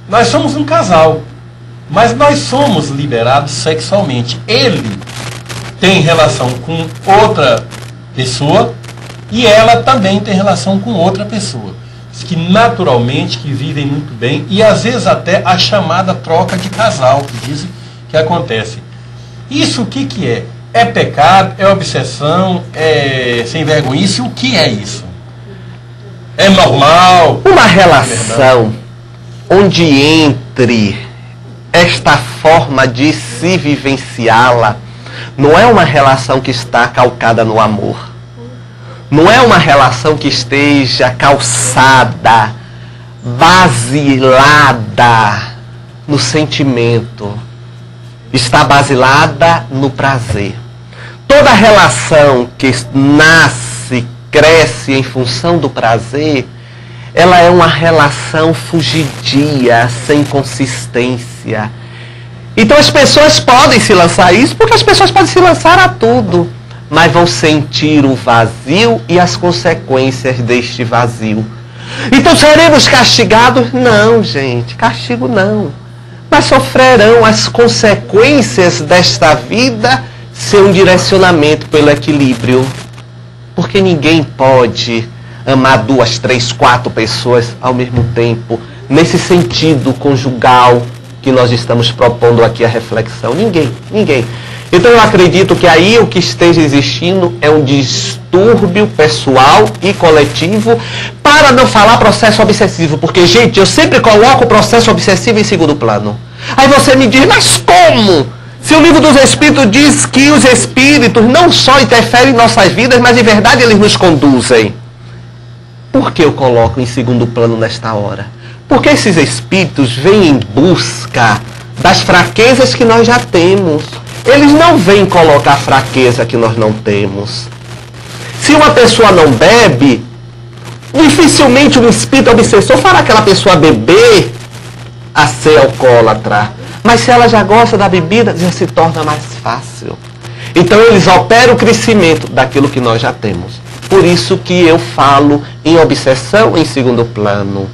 A: nós somos um casal, mas nós somos liberados sexualmente. Ele tem relação com outra pessoa, e ela também tem relação com outra pessoa. Que naturalmente, que vivem muito bem, e às vezes até a chamada troca de casal, que dizem que acontece. Isso o que é? É pecado? É obsessão? É sem vergonhice? O que é isso? É normal?
B: Uma relação onde entre esta forma de se vivenciá-la não é uma relação que está calcada no amor. Não é uma relação que esteja calçada, basilada no sentimento. Está basilada no prazer. Toda relação que nasce, cresce em função do prazer, ela é uma relação fugidia, sem consistência. Então as pessoas podem se lançar a isso, porque as pessoas podem se lançar a tudo, mas vão sentir o vazio e as consequências deste vazio. Então seremos castigados? Não, gente, castigo não. Mas sofrerão as consequências desta vida sem um direcionamento pelo equilíbrio. Porque ninguém pode amar 2, 3, 4 pessoas ao mesmo tempo, nesse sentido conjugal que nós estamos propondo aqui a reflexão. Ninguém. Então eu acredito que aí o que esteja existindo é um distúrbio pessoal e coletivo, para não falar processo obsessivo, porque, gente, eu sempre coloco o processo obsessivo em segundo plano. Aí você me diz, mas como? Se o livro dos Espíritos diz que os Espíritos não só interferem em nossas vidas, mas de verdade eles nos conduzem. Por que eu coloco em segundo plano nesta hora? Porque esses Espíritos vêm em busca das fraquezas que nós já temos. Eles não vêm colocar fraqueza que nós não temos. Se uma pessoa não bebe, dificilmente um espírito obsessor fará aquela pessoa beber a ser alcoólatra. Mas se ela já gosta da bebida, já se torna mais fácil. Então eles operam o crescimento daquilo que nós já temos. Por isso que eu falo em obsessão em segundo plano.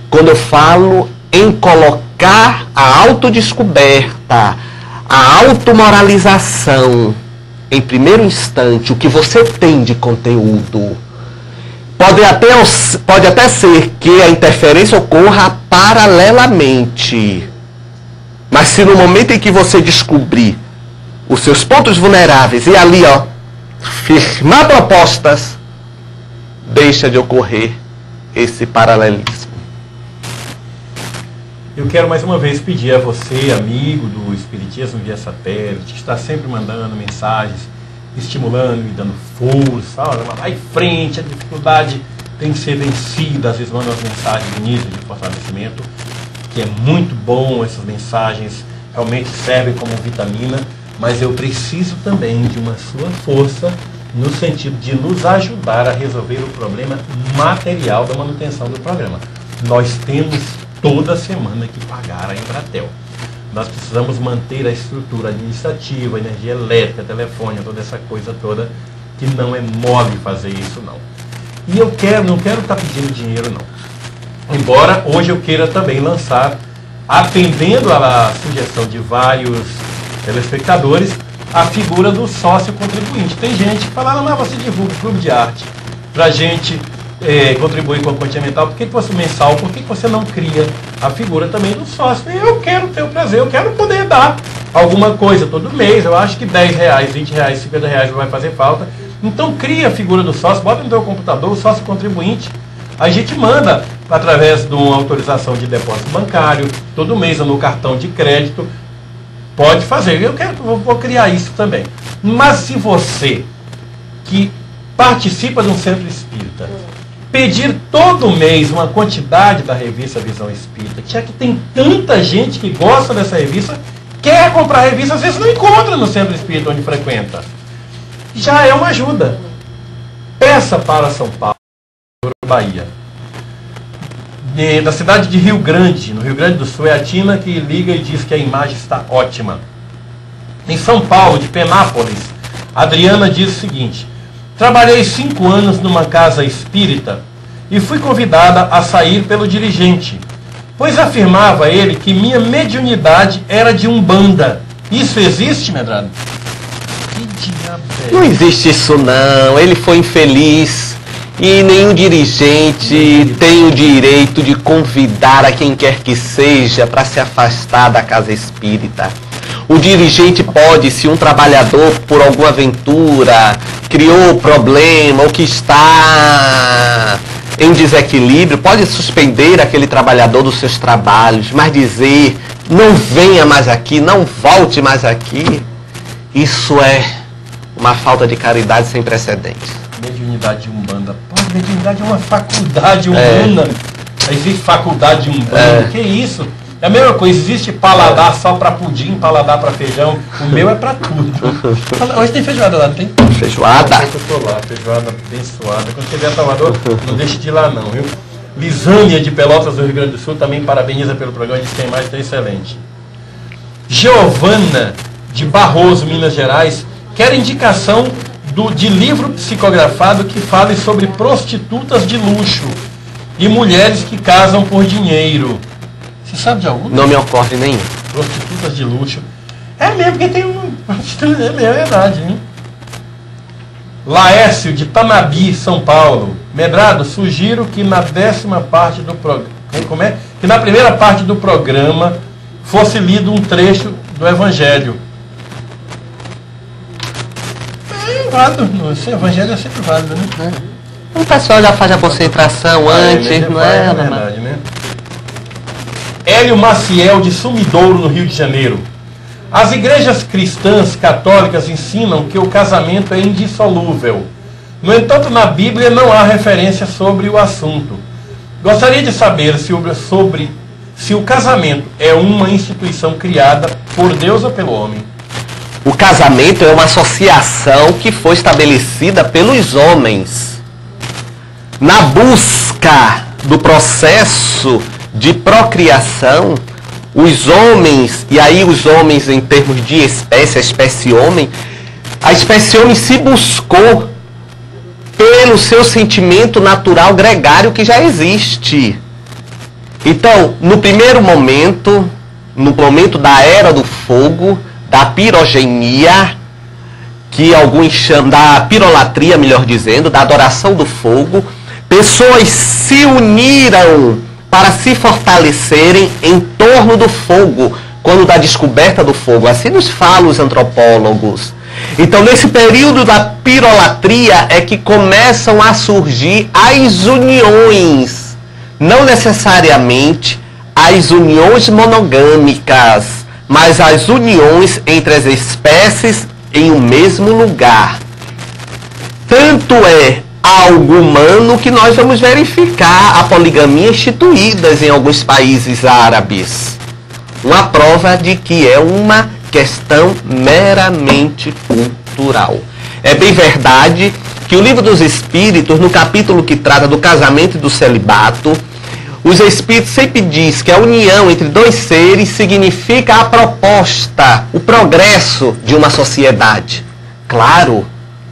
B: Quando eu falo em colocar a autodescoberta, a automoralização em primeiro instante, o que você tem de conteúdo, pode até ser que a interferência ocorra paralelamente. Mas se no momento em que você descobrir os seus pontos vulneráveis e ali, firmar propostas, deixa de ocorrer esse paralelismo.
A: Eu quero mais uma vez pedir a você, amigo do Espiritismo via Satélite, que está sempre mandando mensagens, estimulando e dando força, vai em frente, a dificuldade tem que ser vencida. Às vezes mandam as mensagens de início de fortalecimento, que é muito bom, essas mensagens realmente servem como vitamina, mas eu preciso também de uma sua força no sentido de nos ajudar a resolver o problema material da manutenção do programa. Nós temos toda semana que pagar a Embratel. nós precisamos manter a estrutura administrativa, energia elétrica, telefone, toda essa coisa toda, que não é mole fazer isso, não. E eu não quero estar pedindo dinheiro, não. Embora hoje eu queira também lançar, atendendo à sugestão de vários telespectadores, a figura do sócio contribuinte. Tem gente que fala, mas você divulga o clube de arte para a gente contribuir com a quantia mensal, por que você não cria a figura também do sócio? Eu quero ter o prazer, eu quero poder dar alguma coisa todo mês. Eu acho que R$10, R$20, R$50 não vai fazer falta. Então cria a figura do sócio, bota no teu computador o sócio contribuinte. A gente manda através de uma autorização de depósito bancário, todo mês no cartão de crédito. Pode fazer, eu vou criar isso também. Mas se você que participa de um centro espírita pedir todo mês uma quantidade da revista Visão Espírita, já que tem tanta gente que gosta dessa revista, quer comprar a revista, às vezes não encontra no centro espírita onde frequenta. Já é uma ajuda. Peça para São Paulo, Bahia. Da cidade de Rio Grande, no Rio Grande do Sul, é a Tina que liga e diz que a imagem está ótima. Em São Paulo, de Penápolis, a Adriana diz o seguinte: trabalhei 5 anos numa casa espírita e fui convidada a sair pelo dirigente, pois afirmava ele que minha mediunidade era de Umbanda. Isso existe, Medrado? Que diabo é?
B: Não existe isso não, ele foi infeliz. E nenhum dirigente tem o direito de convidar a quem quer que seja para se afastar da casa espírita. O dirigente pode, se um trabalhador, por alguma aventura, criou problema ou que está em desequilíbrio, pode suspender aquele trabalhador dos seus trabalhos, mas dizer, não venha mais aqui, não volte mais aqui, isso é uma falta de caridade sem precedentes.
A: Mediunidade de Umbanda. Pô, mediunidade é uma faculdade humana. Existe faculdade de Umbanda. Que isso? É a mesma coisa. Existe paladar só para pudim, paladar para feijão. O meu é para tudo. Hoje tem feijoada lá, não tem?
B: Feijoada?
A: Eu tô lá, feijoada abençoada. Quando você vier a Salvador, não deixe de ir lá não, viu? Lisânia de Pelotas do Rio Grande do Sul também parabeniza pelo programa, diz que a imagem está excelente. Giovana de Barroso, Minas Gerais, quer indicação de livro psicografado que fale sobre prostitutas de luxo e mulheres que casam por dinheiro. Você sabe de algum?
B: Não me ocorre nenhum.
A: Prostitutas de luxo. É mesmo, porque tem um... É verdade, hein? Laércio, de Tanabi, São Paulo. Medrado, sugiro que na 10ª parte do programa... Como é? Que na primeira parte do programa fosse lido um trecho do Evangelho. Esse evangelho é sempre válido, né?
B: O pessoal já faz a concentração antes, não é?
A: É verdade, né? Hélio Maciel, de Sumidouro, no Rio de Janeiro. As igrejas cristãs católicas ensinam que o casamento é indissolúvel. No entanto, na Bíblia não há referência sobre o assunto. Gostaria de saber se o casamento é uma instituição criada por Deus ou pelo homem.
B: O casamento é uma associação que foi estabelecida pelos homens. Na busca do processo de procriação, os homens, e aí os homens em termos de espécie, a espécie homem se buscou pelo seu sentimento natural gregário que já existe. Então, no primeiro momento, no momento da Era do Fogo, da pirogenia, que alguns chamam, da pirolatria, melhor dizendo, da adoração do fogo, pessoas se uniram para se fortalecerem em torno do fogo, quando da descoberta do fogo. Assim nos falam os antropólogos. Então, nesse período da pirolatria é que começam a surgir as uniões, não necessariamente as uniões monogâmicas, mas as uniões entre as espécies em um mesmo lugar. Tanto é algo humano que nós vamos verificar a poligamia instituídas em alguns países árabes. Uma prova de que é uma questão meramente cultural. É bem verdade que o Livro dos Espíritos, no capítulo que trata do casamento e do celibato, Os espíritos sempre dizem que a união entre dois seres significa a proposta, o progresso de uma sociedade. Claro,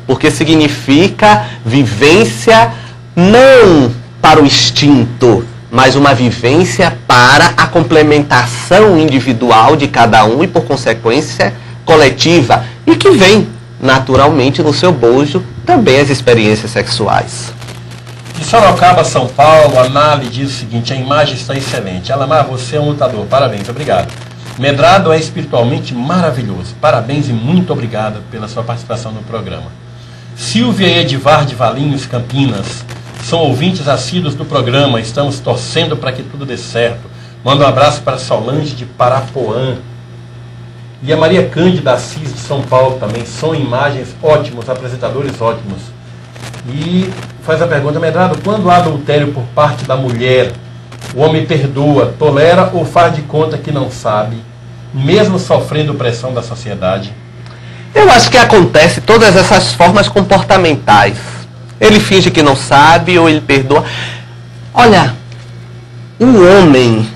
B: porque significa vivência não para o instinto, mas uma vivência para a complementação individual de cada um e, por consequência, coletiva, e que vem, naturalmente, no seu bojo também as experiências sexuais.
A: De Sorocaba, São Paulo, a Nali diz o seguinte: a imagem está excelente. Alamar, você é um lutador. Parabéns, obrigado. Medrado é espiritualmente maravilhoso. Parabéns e muito obrigado pela sua participação no programa. Silvia e Edivar de Valinhos, Campinas, são ouvintes assíduos do programa. Estamos torcendo para que tudo dê certo. Manda um abraço para Solange de Parapoã. E a Maria Cândida Assis de São Paulo também. São imagens ótimos, apresentadores ótimos. E faz a pergunta: Medrado, quando há adultério por parte da mulher, o homem perdoa, tolera ou faz de conta que não sabe, mesmo sofrendo pressão da sociedade?
B: Eu acho que acontece todas essas formas comportamentais. Ele finge que não sabe ou ele perdoa. Olha, o homem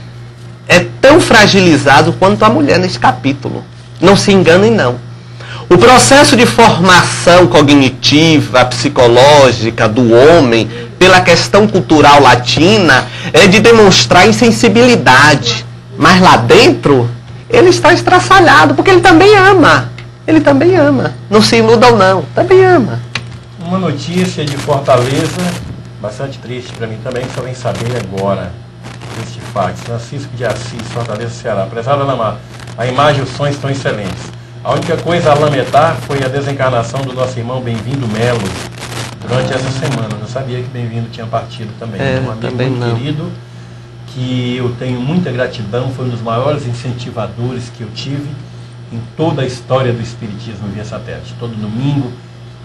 B: é tão fragilizado quanto a mulher nesse capítulo. Não se enganem, não. O processo de formação cognitiva, psicológica do homem, pela questão cultural latina, é de demonstrar insensibilidade. Mas lá dentro, ele está estraçalhado, porque ele também ama. Ele também ama. Não se iludam, não. Também ama.
A: Uma notícia de Fortaleza, bastante triste para mim também, que só vem saber agora deste fax. Francisco de Assis, Fortaleza, Ceará. Prezado Alamar, a imagem e o som estão excelentes. A única coisa a lamentar foi a desencarnação do nosso irmão Bem-vindo Melo durante essa semana. Não sabia que Bem-vindo tinha partido também. Um amigo
B: também
A: muito
B: não.
A: querido, que eu tenho muita gratidão, foi um dos maiores incentivadores que eu tive em toda a história do Espiritismo via satélite. Todo domingo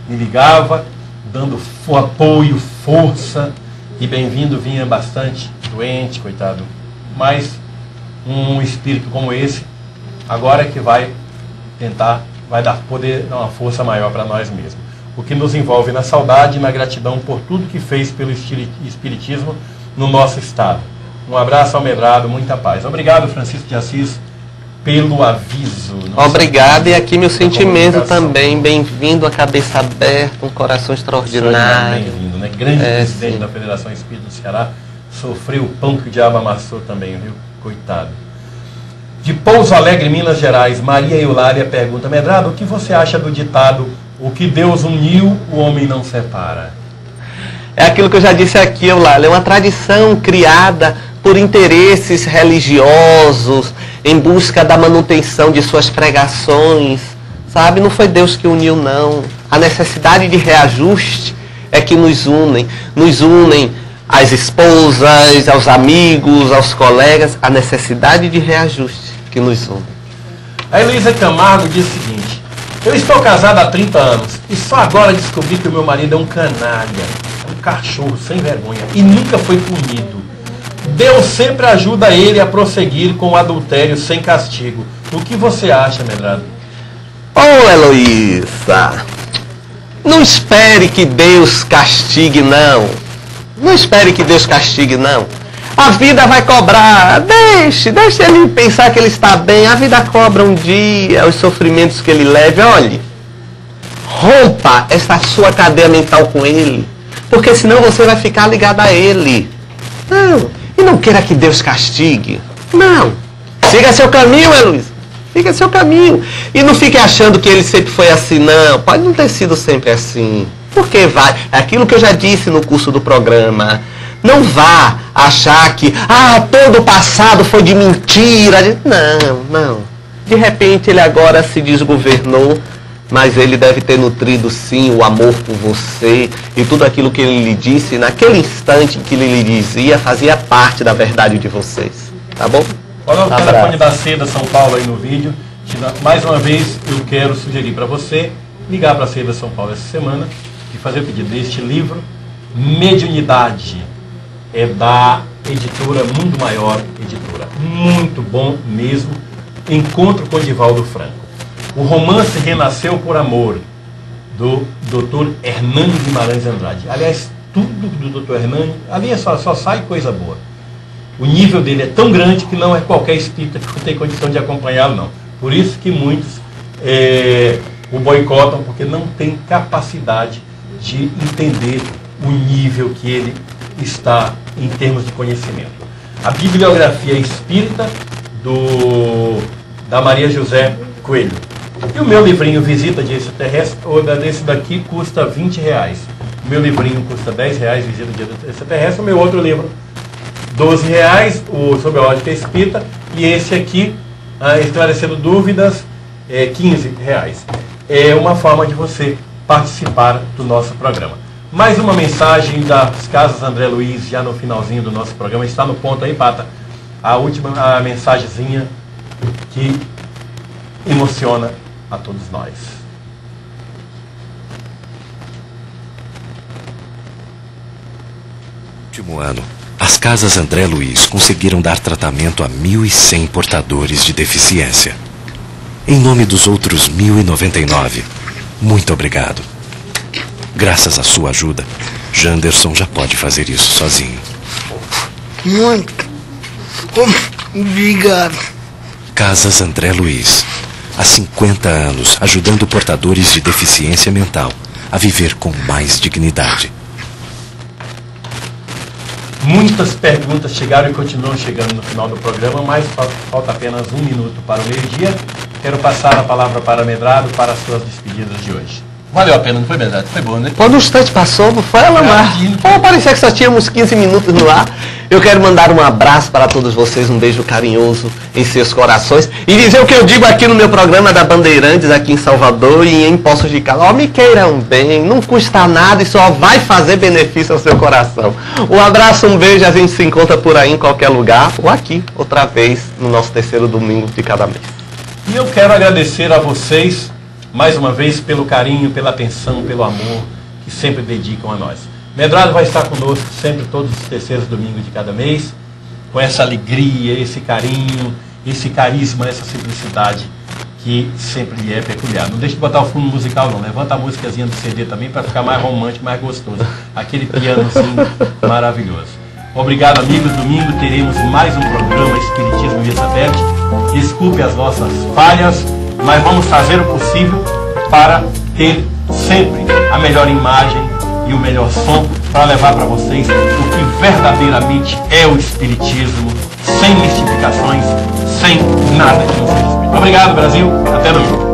A: me ligava, dando apoio, força, e Bem-vindo vinha bastante doente, coitado. Mas um espírito como esse, agora é que vai tentar, vai dar poder, dar uma força maior para nós mesmos. O que nos envolve na saudade e na gratidão por tudo que fez pelo Espiritismo no nosso estado. Um abraço ao Medrado, muita paz. Obrigado, Francisco de Assis, pelo aviso.
B: Obrigado, e aqui meu sentimento também. Bem-vindo, a cabeça aberta, um coração extraordinário.
A: Bem-vindo, né? Grande presidente
B: sim.
A: da Federação Espírita do Ceará, sofreu o pão que o diabo amassou também, viu? Coitado. De Pouso Alegre, Minas Gerais, Maria Eulália pergunta: Medrado, o que você acha do ditado "o que Deus uniu, o homem não separa"?
B: É aquilo que eu já disse aqui, Eulália, é uma tradição criada por interesses religiosos, em busca da manutenção de suas pregações, sabe? Não foi Deus que uniu, não. A necessidade de reajuste é que nos unem às esposas, aos amigos, aos colegas, a necessidade de reajuste que nos une.
A: A Heloísa Camargo diz o seguinte: eu estou casada há 30 anos e só agora descobri que o meu marido é um canalha, é um cachorro sem vergonha e nunca foi punido. Deus sempre ajuda ele a prosseguir com o adultério sem castigo. O que você acha, Medrado?
B: Ô, Heloísa, não espere que Deus castigue, não. Não espere que Deus castigue, não. A vida vai cobrar. Deixe ele pensar que ele está bem. A vida cobra um dia os sofrimentos que ele leve. Olhe, rompa essa sua cadeia mental com ele, porque senão você vai ficar ligado a ele. Não. E não queira que Deus castigue. Não. Siga seu caminho, Heloísa. Siga seu caminho. E não fique achando que ele sempre foi assim, não. Pode não ter sido sempre assim. Porque vai. É aquilo que eu já disse no curso do programa. Não vá achar que todo o passado foi de mentira. Não. De repente ele agora se desgovernou, mas ele deve ter nutrido sim o amor por você, e tudo aquilo que ele lhe disse naquele instante que ele lhe dizia fazia parte da verdade de vocês. Tá bom?
A: Olha o telefone da Seda São Paulo aí no vídeo. Mais uma vez eu quero sugerir para você ligar para a Seda São Paulo essa semana e fazer o pedido deste livro, Mediunidade. É da editora Mundo Maior Editora. Muito bom mesmo. Encontro com Divaldo Franco. O romance Renasceu por Amor, do Dr. Hernani Guimarães Andrade. Aliás, tudo do Dr. Hernani, ali só sai coisa boa. o nível dele é tão grande que não é qualquer espírita que tem condição de acompanhá-lo, não. Por isso que muitos o boicotam, porque não tem capacidade de entender o nível que ele está em termos de conhecimento. A bibliografia espírita da Maria José Coelho. E o meu livrinho Visita de Extraterrestre, esse daqui custa R$20. O meu livrinho custa R$10, Visita de Extraterrestre. O meu outro livro, R$12, o Sobre a Ótica Espírita. E esse aqui, Esclarecendo Dúvidas, R$15. É uma forma de você participar do nosso programa. Mais uma mensagem das Casas André Luiz, já no finalzinho do nosso programa. Está no ponto aí, Pata. A última mensagenzinha que emociona a todos nós.
G: No último ano, as Casas André Luiz conseguiram dar tratamento a 1.100 portadores de deficiência. Em nome dos outros 1.099, muito obrigado. Graças à sua ajuda, Janderson já pode fazer isso sozinho.
H: Muito obrigado.
G: Casas André Luiz. Há 50 anos, ajudando portadores de deficiência mental a viver com mais dignidade.
A: Muitas perguntas chegaram e continuam chegando no final do programa, mas falta apenas 1 minuto para o meio-dia. Quero passar a palavra para Medrado para as suas despedidas de hoje.
B: Valeu a pena, não foi, Medrado? Foi bom, né?
I: Quando o instante passou, foi Alamar. Parecia que só tínhamos 15 minutos no ar. Eu quero mandar um abraço para todos vocês, um beijo carinhoso em seus corações. E dizer o que eu digo aqui no meu programa da Bandeirantes, aqui em Salvador e em Poços de Caldas. Me queiram bem, não custa nada e só vai fazer benefício ao seu coração. Um abraço, um beijo, a gente se encontra por aí em qualquer lugar, ou aqui, outra vez, no nosso terceiro domingo de cada mês.
A: E eu quero agradecer a vocês, mais uma vez, pelo carinho, pela atenção, pelo amor que sempre dedicam a nós. Medrado vai estar conosco sempre, todos os terceiros domingos de cada mês, com essa alegria, esse carinho, esse carisma, essa simplicidade que sempre lhe é peculiar. Não deixe de botar o fundo musical, não. Levanta a músicazinha do CD também para ficar mais romântico, mais gostoso. Aquele pianozinho maravilhoso. Obrigado, amigos. Domingo teremos mais um programa Espiritismo Via Satélite. Desculpe as nossas falhas, mas vamos fazer o possível para ter sempre a melhor imagem e o melhor som para levar para vocês o que verdadeiramente é o Espiritismo, sem mistificações, sem nada que não seja espírito. Obrigado, Brasil. Até domingo.